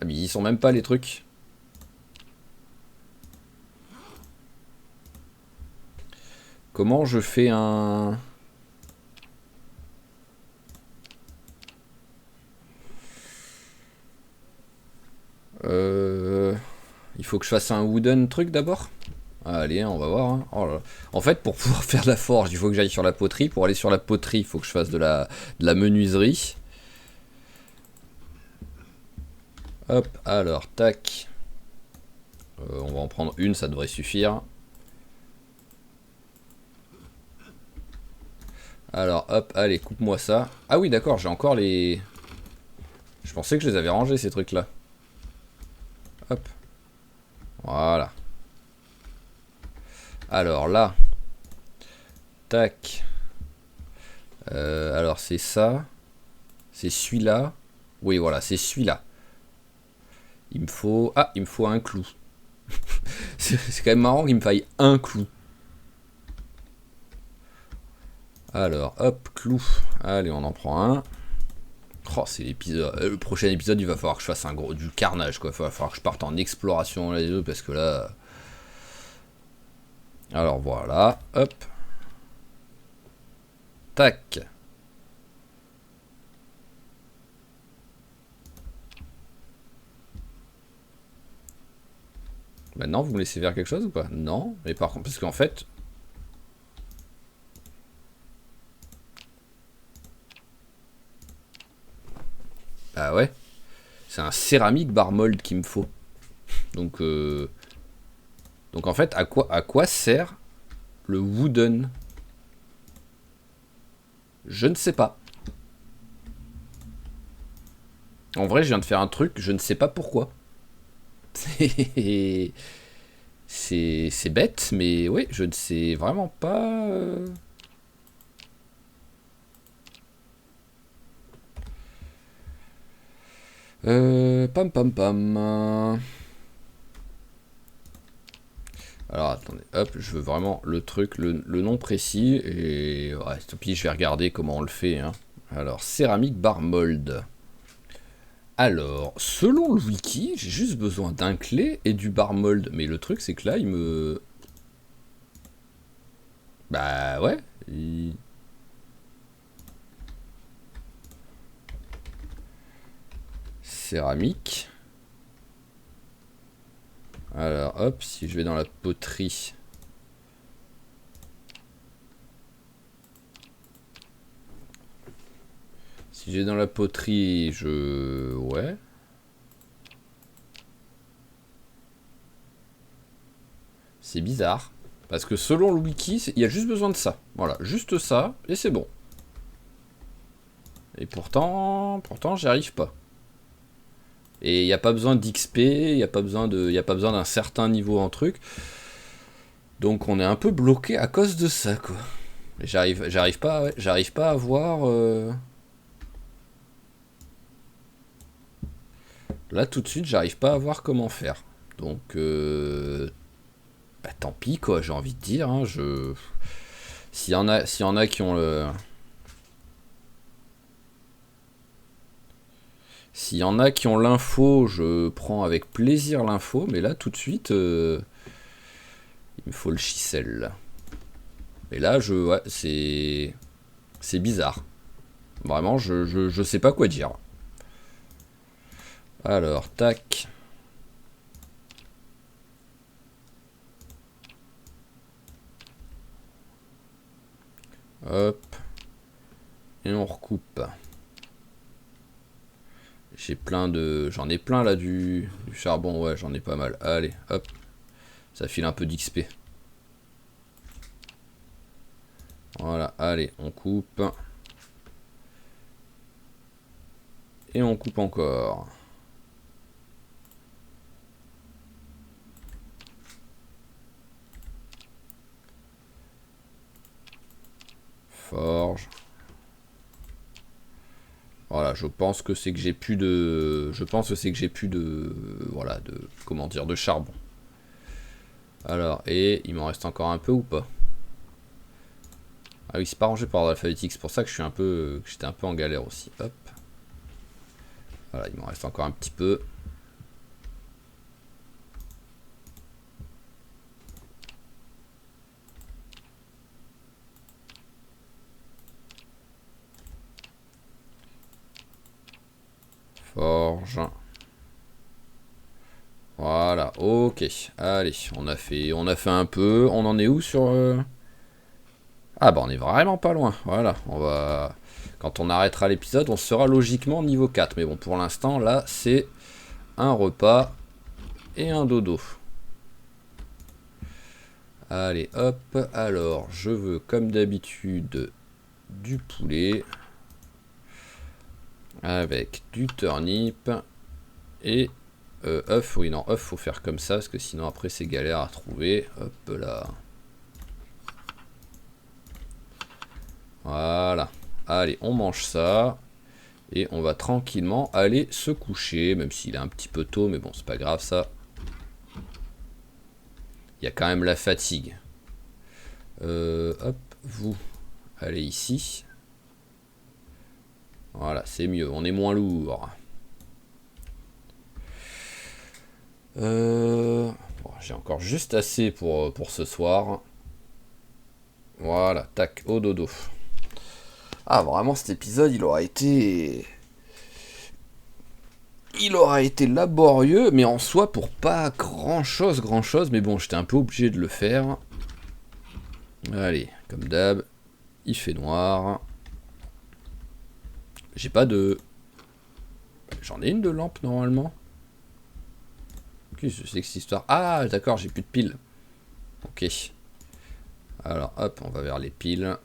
mais ils sont même pas les trucs. Comment je fais un... Il faut que je fasse un wooden truc d'abord. Allez, on va voir. Hein. Oh là là. En fait, pour pouvoir faire de la forge, il faut que j'aille sur la poterie. Pour aller sur la poterie, il faut que je fasse de la menuiserie. Hop, alors, tac. On va en prendre une, ça devrait suffire. Alors, hop, allez, coupe-moi ça. Ah oui, d'accord, j'ai encore les... Je pensais que je les avais rangés, ces trucs-là. Hop, voilà. Alors là, tac. Alors c'est ça. C'est celui-là. Oui, voilà, c'est celui-là. Il me faut... Ah, il me faut un clou. C'est quand même marrant qu'il me faille un clou. Alors, hop, clou. Allez, on en prend un. Oh, c'est l'épisode. Le prochain épisode, il va falloir que je fasse du carnage, quoi. Il va falloir que je parte en exploration les deux, parce que là. Alors voilà, hop. Tac. Bah non, vous me laissez faire quelque chose ou pas? Non, mais par contre, parce qu'en fait... Ah ouais, c'est un céramique bar mold qu'il me faut. Donc, donc en fait, à quoi sert le wooden? Je ne sais pas. En vrai, je viens de faire un truc, je ne sais pas pourquoi. C'est c'est bête, mais oui, je ne sais vraiment pas. Pam pam pam. Alors attendez, hop, je veux vraiment le truc, le nom précis, et ouais, tant pis, je vais regarder comment on le fait. Hein. Alors, céramique bar mold. Alors, selon le wiki, j'ai juste besoin d'un clé et du bar mold. Mais le truc, c'est que là, il me... Bah ouais. Céramique. Alors, hop, si je vais dans la poterie... Si je vais dans la poterie, je... Ouais. C'est bizarre. Parce que selon le wiki, il y a juste besoin de ça. Voilà, juste ça, et c'est bon. Et pourtant, j'y arrive pas. Et il n'y a pas besoin d'XP, il n'y a pas besoin d'un certain niveau en truc. Donc on est un peu bloqué à cause de ça, quoi. J'arrive pas, ouais, j'arrive pas à voir. Là tout de suite, j'arrive pas à voir comment faire. Donc, bah tant pis, quoi. J'ai envie de dire. Hein, s'il y en a qui ont le, s'il y en a qui ont l'info, je prends avec plaisir l'info. Mais là tout de suite, il me faut le chisel. Et là, ouais, c'est bizarre. Vraiment, je sais pas quoi dire. Alors, tac. Hop. Et on recoupe. J'en ai plein là du charbon, ouais, j'en ai pas mal. Allez, hop. Ça file un peu d'XP. Voilà, allez, on coupe. Et on coupe encore. Forge. Voilà, je pense que c'est que j'ai plus de... Je pense que c'est que j'ai plus de... Voilà, de... Comment dire, de charbon. Alors, et il m'en reste encore un peu ou pas? Ah oui, c'est pas rangé par ordre alphabétique, c'est pour ça que j'étais un peu en galère aussi. Hop. Voilà, il m'en reste encore un petit peu. Forge. Voilà, ok. Allez, on a fait un peu. On en est où sur... Ah bah on est vraiment pas loin. Voilà, on va... Quand on arrêtera l'épisode, on sera logiquement niveau 4. Mais bon, pour l'instant, là, c'est un repas et un dodo. Allez, hop. Alors, je veux, comme d'habitude, du poulet. Avec du turnip. Et œuf. Oui, non, œuf, faut faire comme ça. Parce que sinon, après, c'est galère à trouver. Hop là. Voilà. Allez, on mange ça. Et on va tranquillement aller se coucher. Même s'il est un petit peu tôt. Mais bon, c'est pas grave ça. Il y a quand même la fatigue. Hop, vous. Allez ici. Voilà, c'est mieux. On est moins lourd. Bon, j'ai encore juste assez pour ce soir. Voilà, tac, au dodo. Ah, vraiment, cet épisode, il aura été... il aura été laborieux, mais en soi pour pas grand chose, mais bon, j'étais un peu obligé de le faire. Allez, comme d'hab, il fait noir. J'ai pas de... J'en ai une de lampe normalement. Qu'est-ce que c'est que cette histoire? Ah, d'accord, j'ai plus de piles. Ok. Alors, hop, on va vers les piles.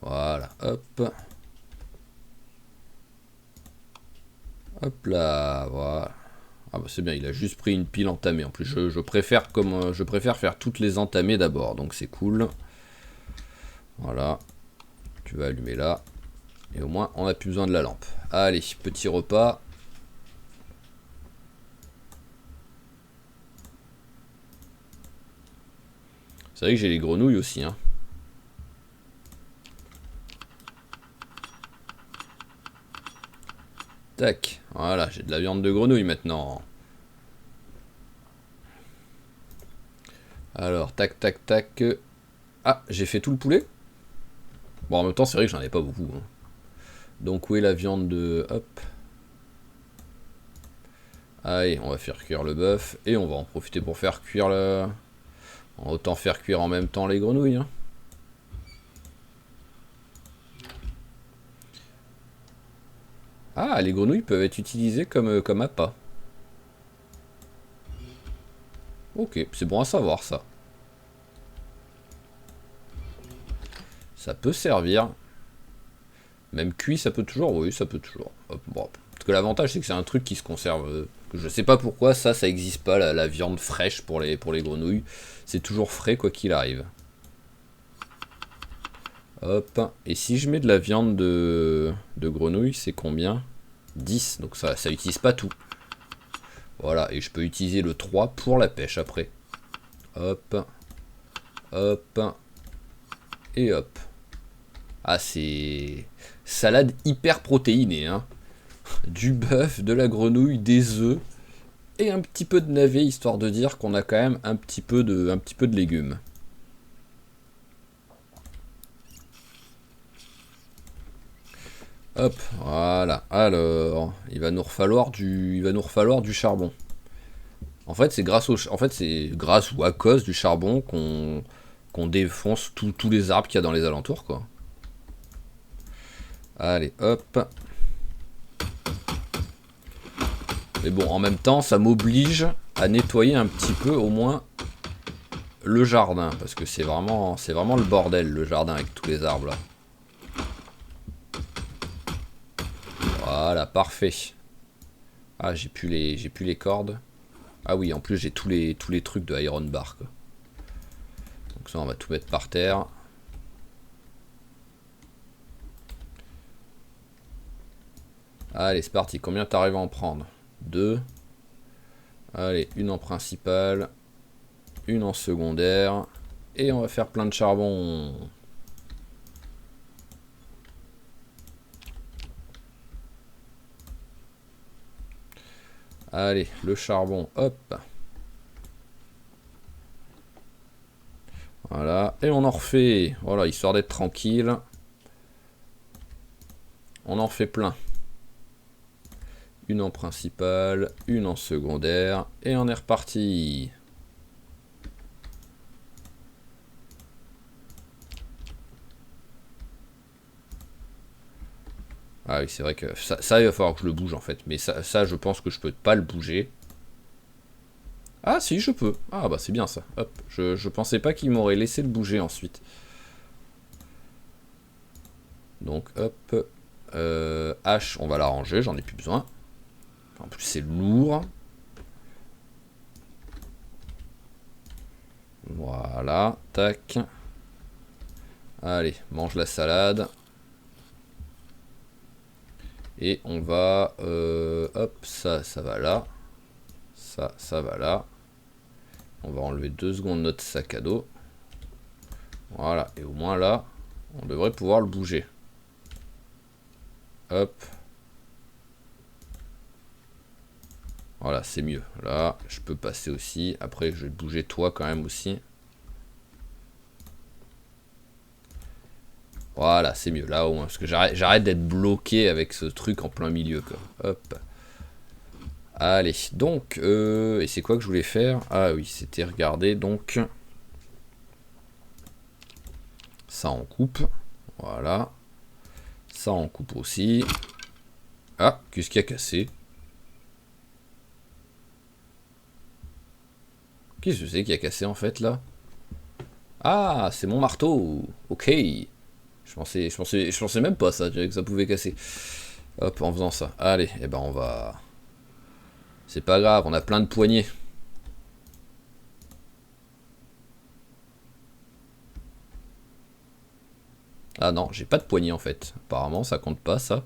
Voilà, hop. Hop là, voilà. Ah bah c'est bien, il a juste pris une pile entamée. En plus, je préfère je préfère faire toutes les entamées d'abord, donc c'est cool. Voilà. Tu vas allumer là. Et au moins, on n'a plus besoin de la lampe. Allez, petit repas. C'est vrai que j'ai les grenouilles aussi, hein. Tac, voilà, j'ai de la viande de grenouille maintenant. Alors, tac, tac, tac. Ah, j'ai fait tout le poulet? Bon, en même temps, c'est vrai que j'en ai pas beaucoup, hein. Donc, où est la viande de... Hop. Allez, on va faire cuire le bœuf. Et on va en profiter pour faire cuire le... Autant faire cuire en même temps les grenouilles, hein. Ah, les grenouilles peuvent être utilisées comme appât. Ok, c'est bon à savoir ça. Ça peut servir. Même cuit, ça peut toujours. Oui, ça peut toujours. Hop, bon. Parce que l'avantage, c'est que c'est un truc qui se conserve. Je sais pas pourquoi ça existe pas, la viande fraîche pour les grenouilles. C'est toujours frais quoi qu'il arrive. Hop. Et si je mets de la viande de grenouille, c'est combien? 10. Donc ça utilise pas tout. Voilà. Et je peux utiliser le 3 pour la pêche après. Hop. Hop. Et hop. Ah, c'est... Salade hyper protéinée, hein. Du bœuf, de la grenouille, des œufs et un petit peu de navet, histoire de dire qu'on a quand même un petit peu de légumes. Hop, voilà. Alors, il va nous falloir du charbon. En fait, c'est grâce ou à cause du charbon qu'on défonce tous les arbres qu'il y a dans les alentours, quoi. Allez, hop. Mais bon, en même temps, ça m'oblige à nettoyer un petit peu, au moins, le jardin. Parce que c'est vraiment le bordel, le jardin, avec tous les arbres, là. Voilà, parfait. Ah, j'ai plus les cordes. Ah oui, en plus, j'ai tous les trucs de Iron Bar, quoi. Donc ça, on va tout mettre par terre. Allez, c'est parti. Combien t'arrives à en prendre? 2. Allez, une en principale. Une en secondaire. Et on va faire plein de charbon. Allez, le charbon, hop. Voilà, et on en refait. Voilà, histoire d'être tranquille. On en fait plein. Une en principale, une en secondaire, et on est reparti. Ah oui, c'est vrai que ça, il va falloir que je le bouge en fait. Mais ça, je pense que je peux pas le bouger. Ah si, je peux. Ah bah c'est bien ça. Hop, je pensais pas qu'il m'aurait laissé le bouger ensuite. Donc hop. Hache, on va la ranger, j'en ai plus besoin. En plus c'est lourd. Voilà, tac. Allez, mange la salade. Et on va... hop, ça va là. Ça va là. On va enlever 2 secondes notre sac à dos. Voilà, et au moins là, on devrait pouvoir le bouger. Hop. Voilà, c'est mieux. Là, je peux passer aussi. Après, je vais bouger toi quand même aussi. Voilà, c'est mieux là au moins, parce que j'arrête d'être bloqué avec ce truc en plein milieu, quoi. Hop. Allez, donc, et c'est quoi que je voulais faire? Ah oui, c'était regarder, donc, ça on coupe, voilà, ça on coupe aussi. Ah, qu'est-ce qui a cassé? Qu'est-ce que c'est qui a cassé en fait là? Ah, c'est mon marteau, ok. Je pensais même pas ça, que ça pouvait casser. Hop, en faisant ça. Allez, et ben on va... C'est pas grave, on a plein de poignées. Ah non, j'ai pas de poignée en fait. Apparemment, ça compte pas ça.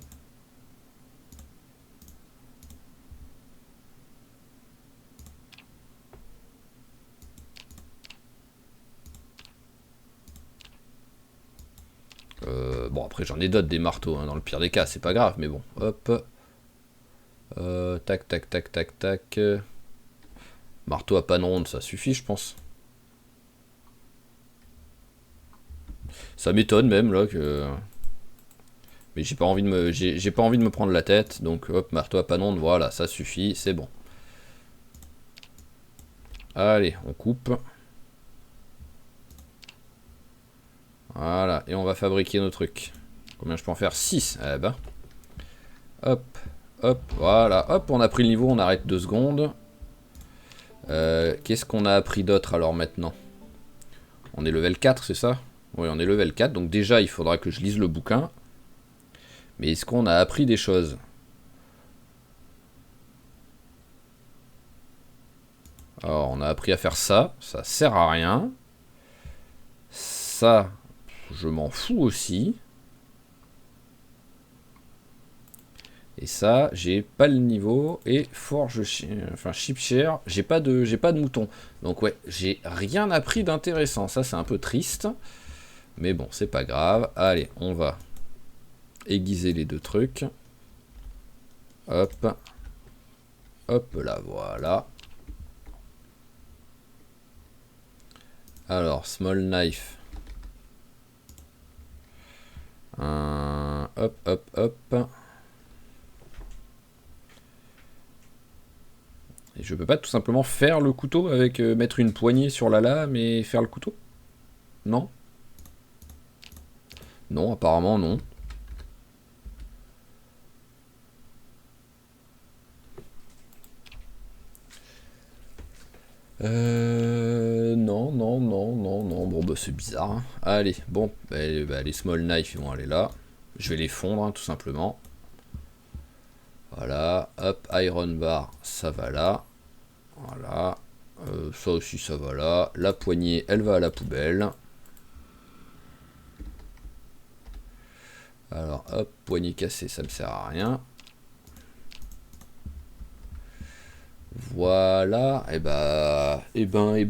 Bon, après j'en ai d'autres des marteaux, hein, dans le pire des cas, c'est pas grave, mais bon, hop. Tac, tac, tac, tac, tac. Marteau à panne ronde, ça suffit, je pense. Ça m'étonne même là que. Mais j'ai pas envie de me, j'ai pas envie de me prendre la tête, donc hop, marteau à panne ronde, voilà, ça suffit, c'est bon. Allez, on coupe. Voilà, et on va fabriquer nos trucs. Combien je peux en faire? 6. Eh ben. Hop, hop, voilà. Hop, on a pris le niveau, on arrête 2 secondes. Qu'est-ce qu'on a appris d'autre alors maintenant? On est level 4, c'est ça? Oui, on est level 4, donc déjà il faudra que je lise le bouquin. Mais est-ce qu'on a appris des choses? Alors, on a appris à faire ça, ça sert à rien. Ça, je m'en fous aussi. Et ça, j'ai pas le niveau. Et forge, enfin ship share, j'ai pas de mouton. Donc ouais, j'ai rien appris d'intéressant. Ça, c'est un peu triste. Mais bon, c'est pas grave. Allez, on va aiguiser les deux trucs. Hop. Hop là, voilà. Alors, small knife. Hop, hop, hop. Et je peux pas tout simplement faire le couteau avec mettre une poignée sur la lame et faire le couteau? Non? Non, apparemment non. Non, non, non, non, non. Bon, bah c'est bizarre, hein. Allez, bon, bah, les small knives ils vont aller là. Je vais les fondre, hein, tout simplement. Voilà, hop, iron bar, ça va là. Voilà, ça aussi ça va là. La poignée, elle va à la poubelle. Alors, hop, poignée cassée, ça me sert à rien. Voilà,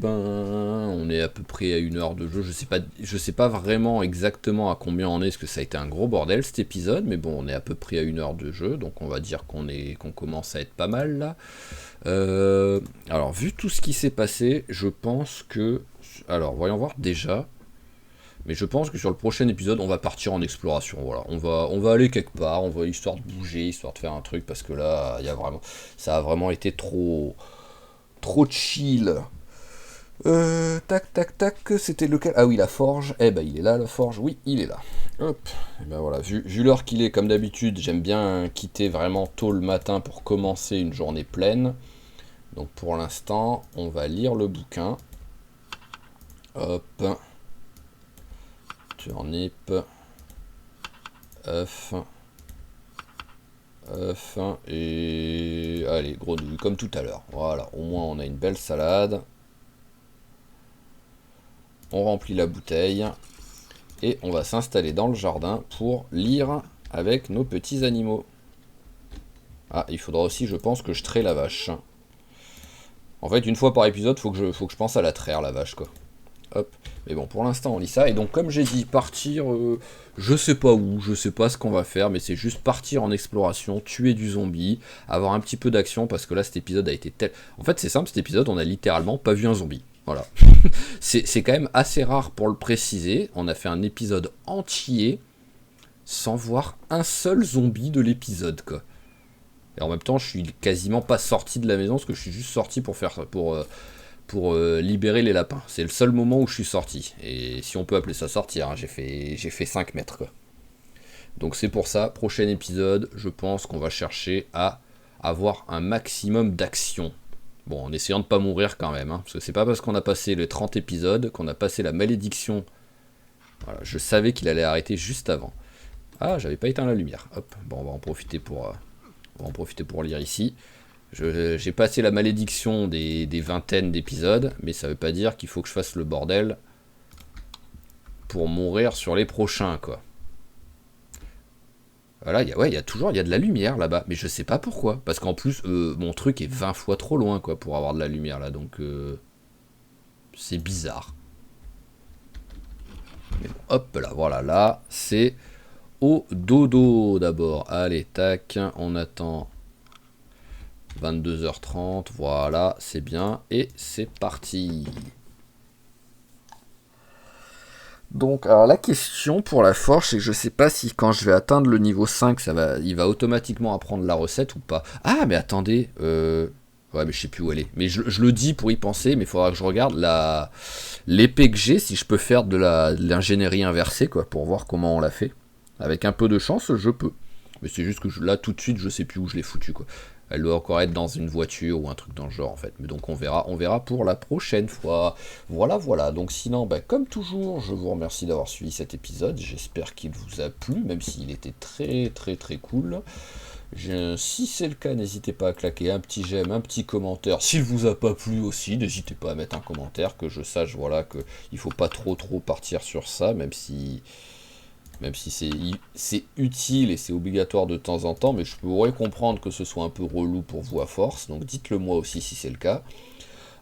on est à peu près à 1 heure de jeu. Je sais pas vraiment exactement à combien on est, parce que ça a été un gros bordel cet épisode, mais bon, on est à peu près à 1 heure de jeu, donc on va dire qu'on commence à être pas mal là. Alors, vu tout ce qui s'est passé, je pense que. Alors, voyons voir déjà. Mais je pense que sur le prochain épisode, on va partir en exploration. Voilà, on va aller quelque part, on va histoire de bouger, histoire de faire un truc, parce que là, ça a vraiment été trop chill. Tac, tac, tac, c'était lequel? Ah oui, la forge. Eh ben, il est là, la forge. Oui, il est là. Hop. Et ben voilà, vu l'heure qu'il est, comme d'habitude, j'aime bien quitter vraiment tôt le matin pour commencer une journée pleine. Donc pour l'instant, on va lire le bouquin. Hop. Turnip, œuf, et allez, grenouille, comme tout à l'heure. Voilà, au moins on a une belle salade. On remplit la bouteille et on va s'installer dans le jardin pour lire avec nos petits animaux. Ah, il faudra aussi, je pense, que je traie la vache. En fait, une fois par épisode, faut que je pense à la traire, la vache, quoi. Hop. Mais bon, pour l'instant, on lit ça. Et donc, comme j'ai dit, partir, je sais pas où, je sais pas ce qu'on va faire, mais c'est juste partir en exploration, tuer du zombie, avoir un petit peu d'action, parce que là, cet épisode a été tel... En fait, c'est simple, cet épisode, on a littéralement pas vu un zombie. Voilà. C'est quand même assez rare pour le préciser. On a fait un épisode entier sans voir un seul zombie de l'épisode, quoi. Et en même temps, je suis quasiment pas sorti de la maison parce que je suis juste sorti pour libérer les lapins. C'est le seul moment où je suis sorti. Et si on peut appeler ça sortir, hein, j'ai fait 5 mètres, quoi. Donc c'est pour ça, prochain épisode, je pense qu'on va chercher à avoir un maximum d'action. Bon, en essayant de pas mourir quand même, hein, parce que c'est pas parce qu'on a passé les 30 épisodes qu'on a passé la malédiction. Voilà, je savais qu'il allait arrêter juste avant. Ah, j'avais pas éteint la lumière. Hop, bon, on va en profiter pour lire ici. J'ai passé la malédiction des vingtaines d'épisodes, mais ça veut pas dire qu'il faut que je fasse le bordel pour mourir sur les prochains, quoi. Voilà, il y a toujours de la lumière là-bas, mais je sais pas pourquoi. Parce qu'en plus, mon truc est 20 fois trop loin, quoi, pour avoir de la lumière là, donc c'est bizarre. Mais bon, hop là, voilà, là, c'est au dodo d'abord. Allez, tac, on attend 22h30, voilà, c'est bien, et c'est parti. Donc, alors la question pour la forge, c'est que je sais pas si quand je vais atteindre le niveau 5, il va automatiquement apprendre la recette ou pas. Ah, mais attendez, ouais, mais je sais plus où elle est. Mais je le dis pour y penser, mais il faudra que je regarde l'épée que j'ai, si je peux faire de l'ingénierie inversée, quoi, pour voir comment on l'a fait. Avec un peu de chance, je peux. Mais c'est juste que là, tout de suite, je sais plus où je l'ai foutu, quoi. Elle doit encore être dans une voiture ou un truc dans le genre, en fait. Mais donc on verra pour la prochaine fois. Voilà, voilà. Donc sinon, bah, comme toujours, je vous remercie d'avoir suivi cet épisode. J'espère qu'il vous a plu, même s'il était très très très cool. Si c'est le cas, n'hésitez pas à claquer un petit j'aime, un petit commentaire. S'il vous a pas plu aussi, n'hésitez pas à mettre un commentaire, que je sache, voilà, que il faut pas trop partir sur ça, même si c'est utile et c'est obligatoire de temps en temps, mais je pourrais comprendre que ce soit un peu relou pour vous à force, donc dites-le moi aussi si c'est le cas.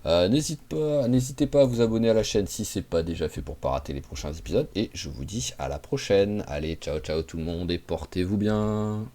N'hésitez pas à vous abonner à la chaîne si c'est pas déjà fait pour pas rater les prochains épisodes, et je vous dis à la prochaine. Allez, ciao ciao tout le monde et portez-vous bien.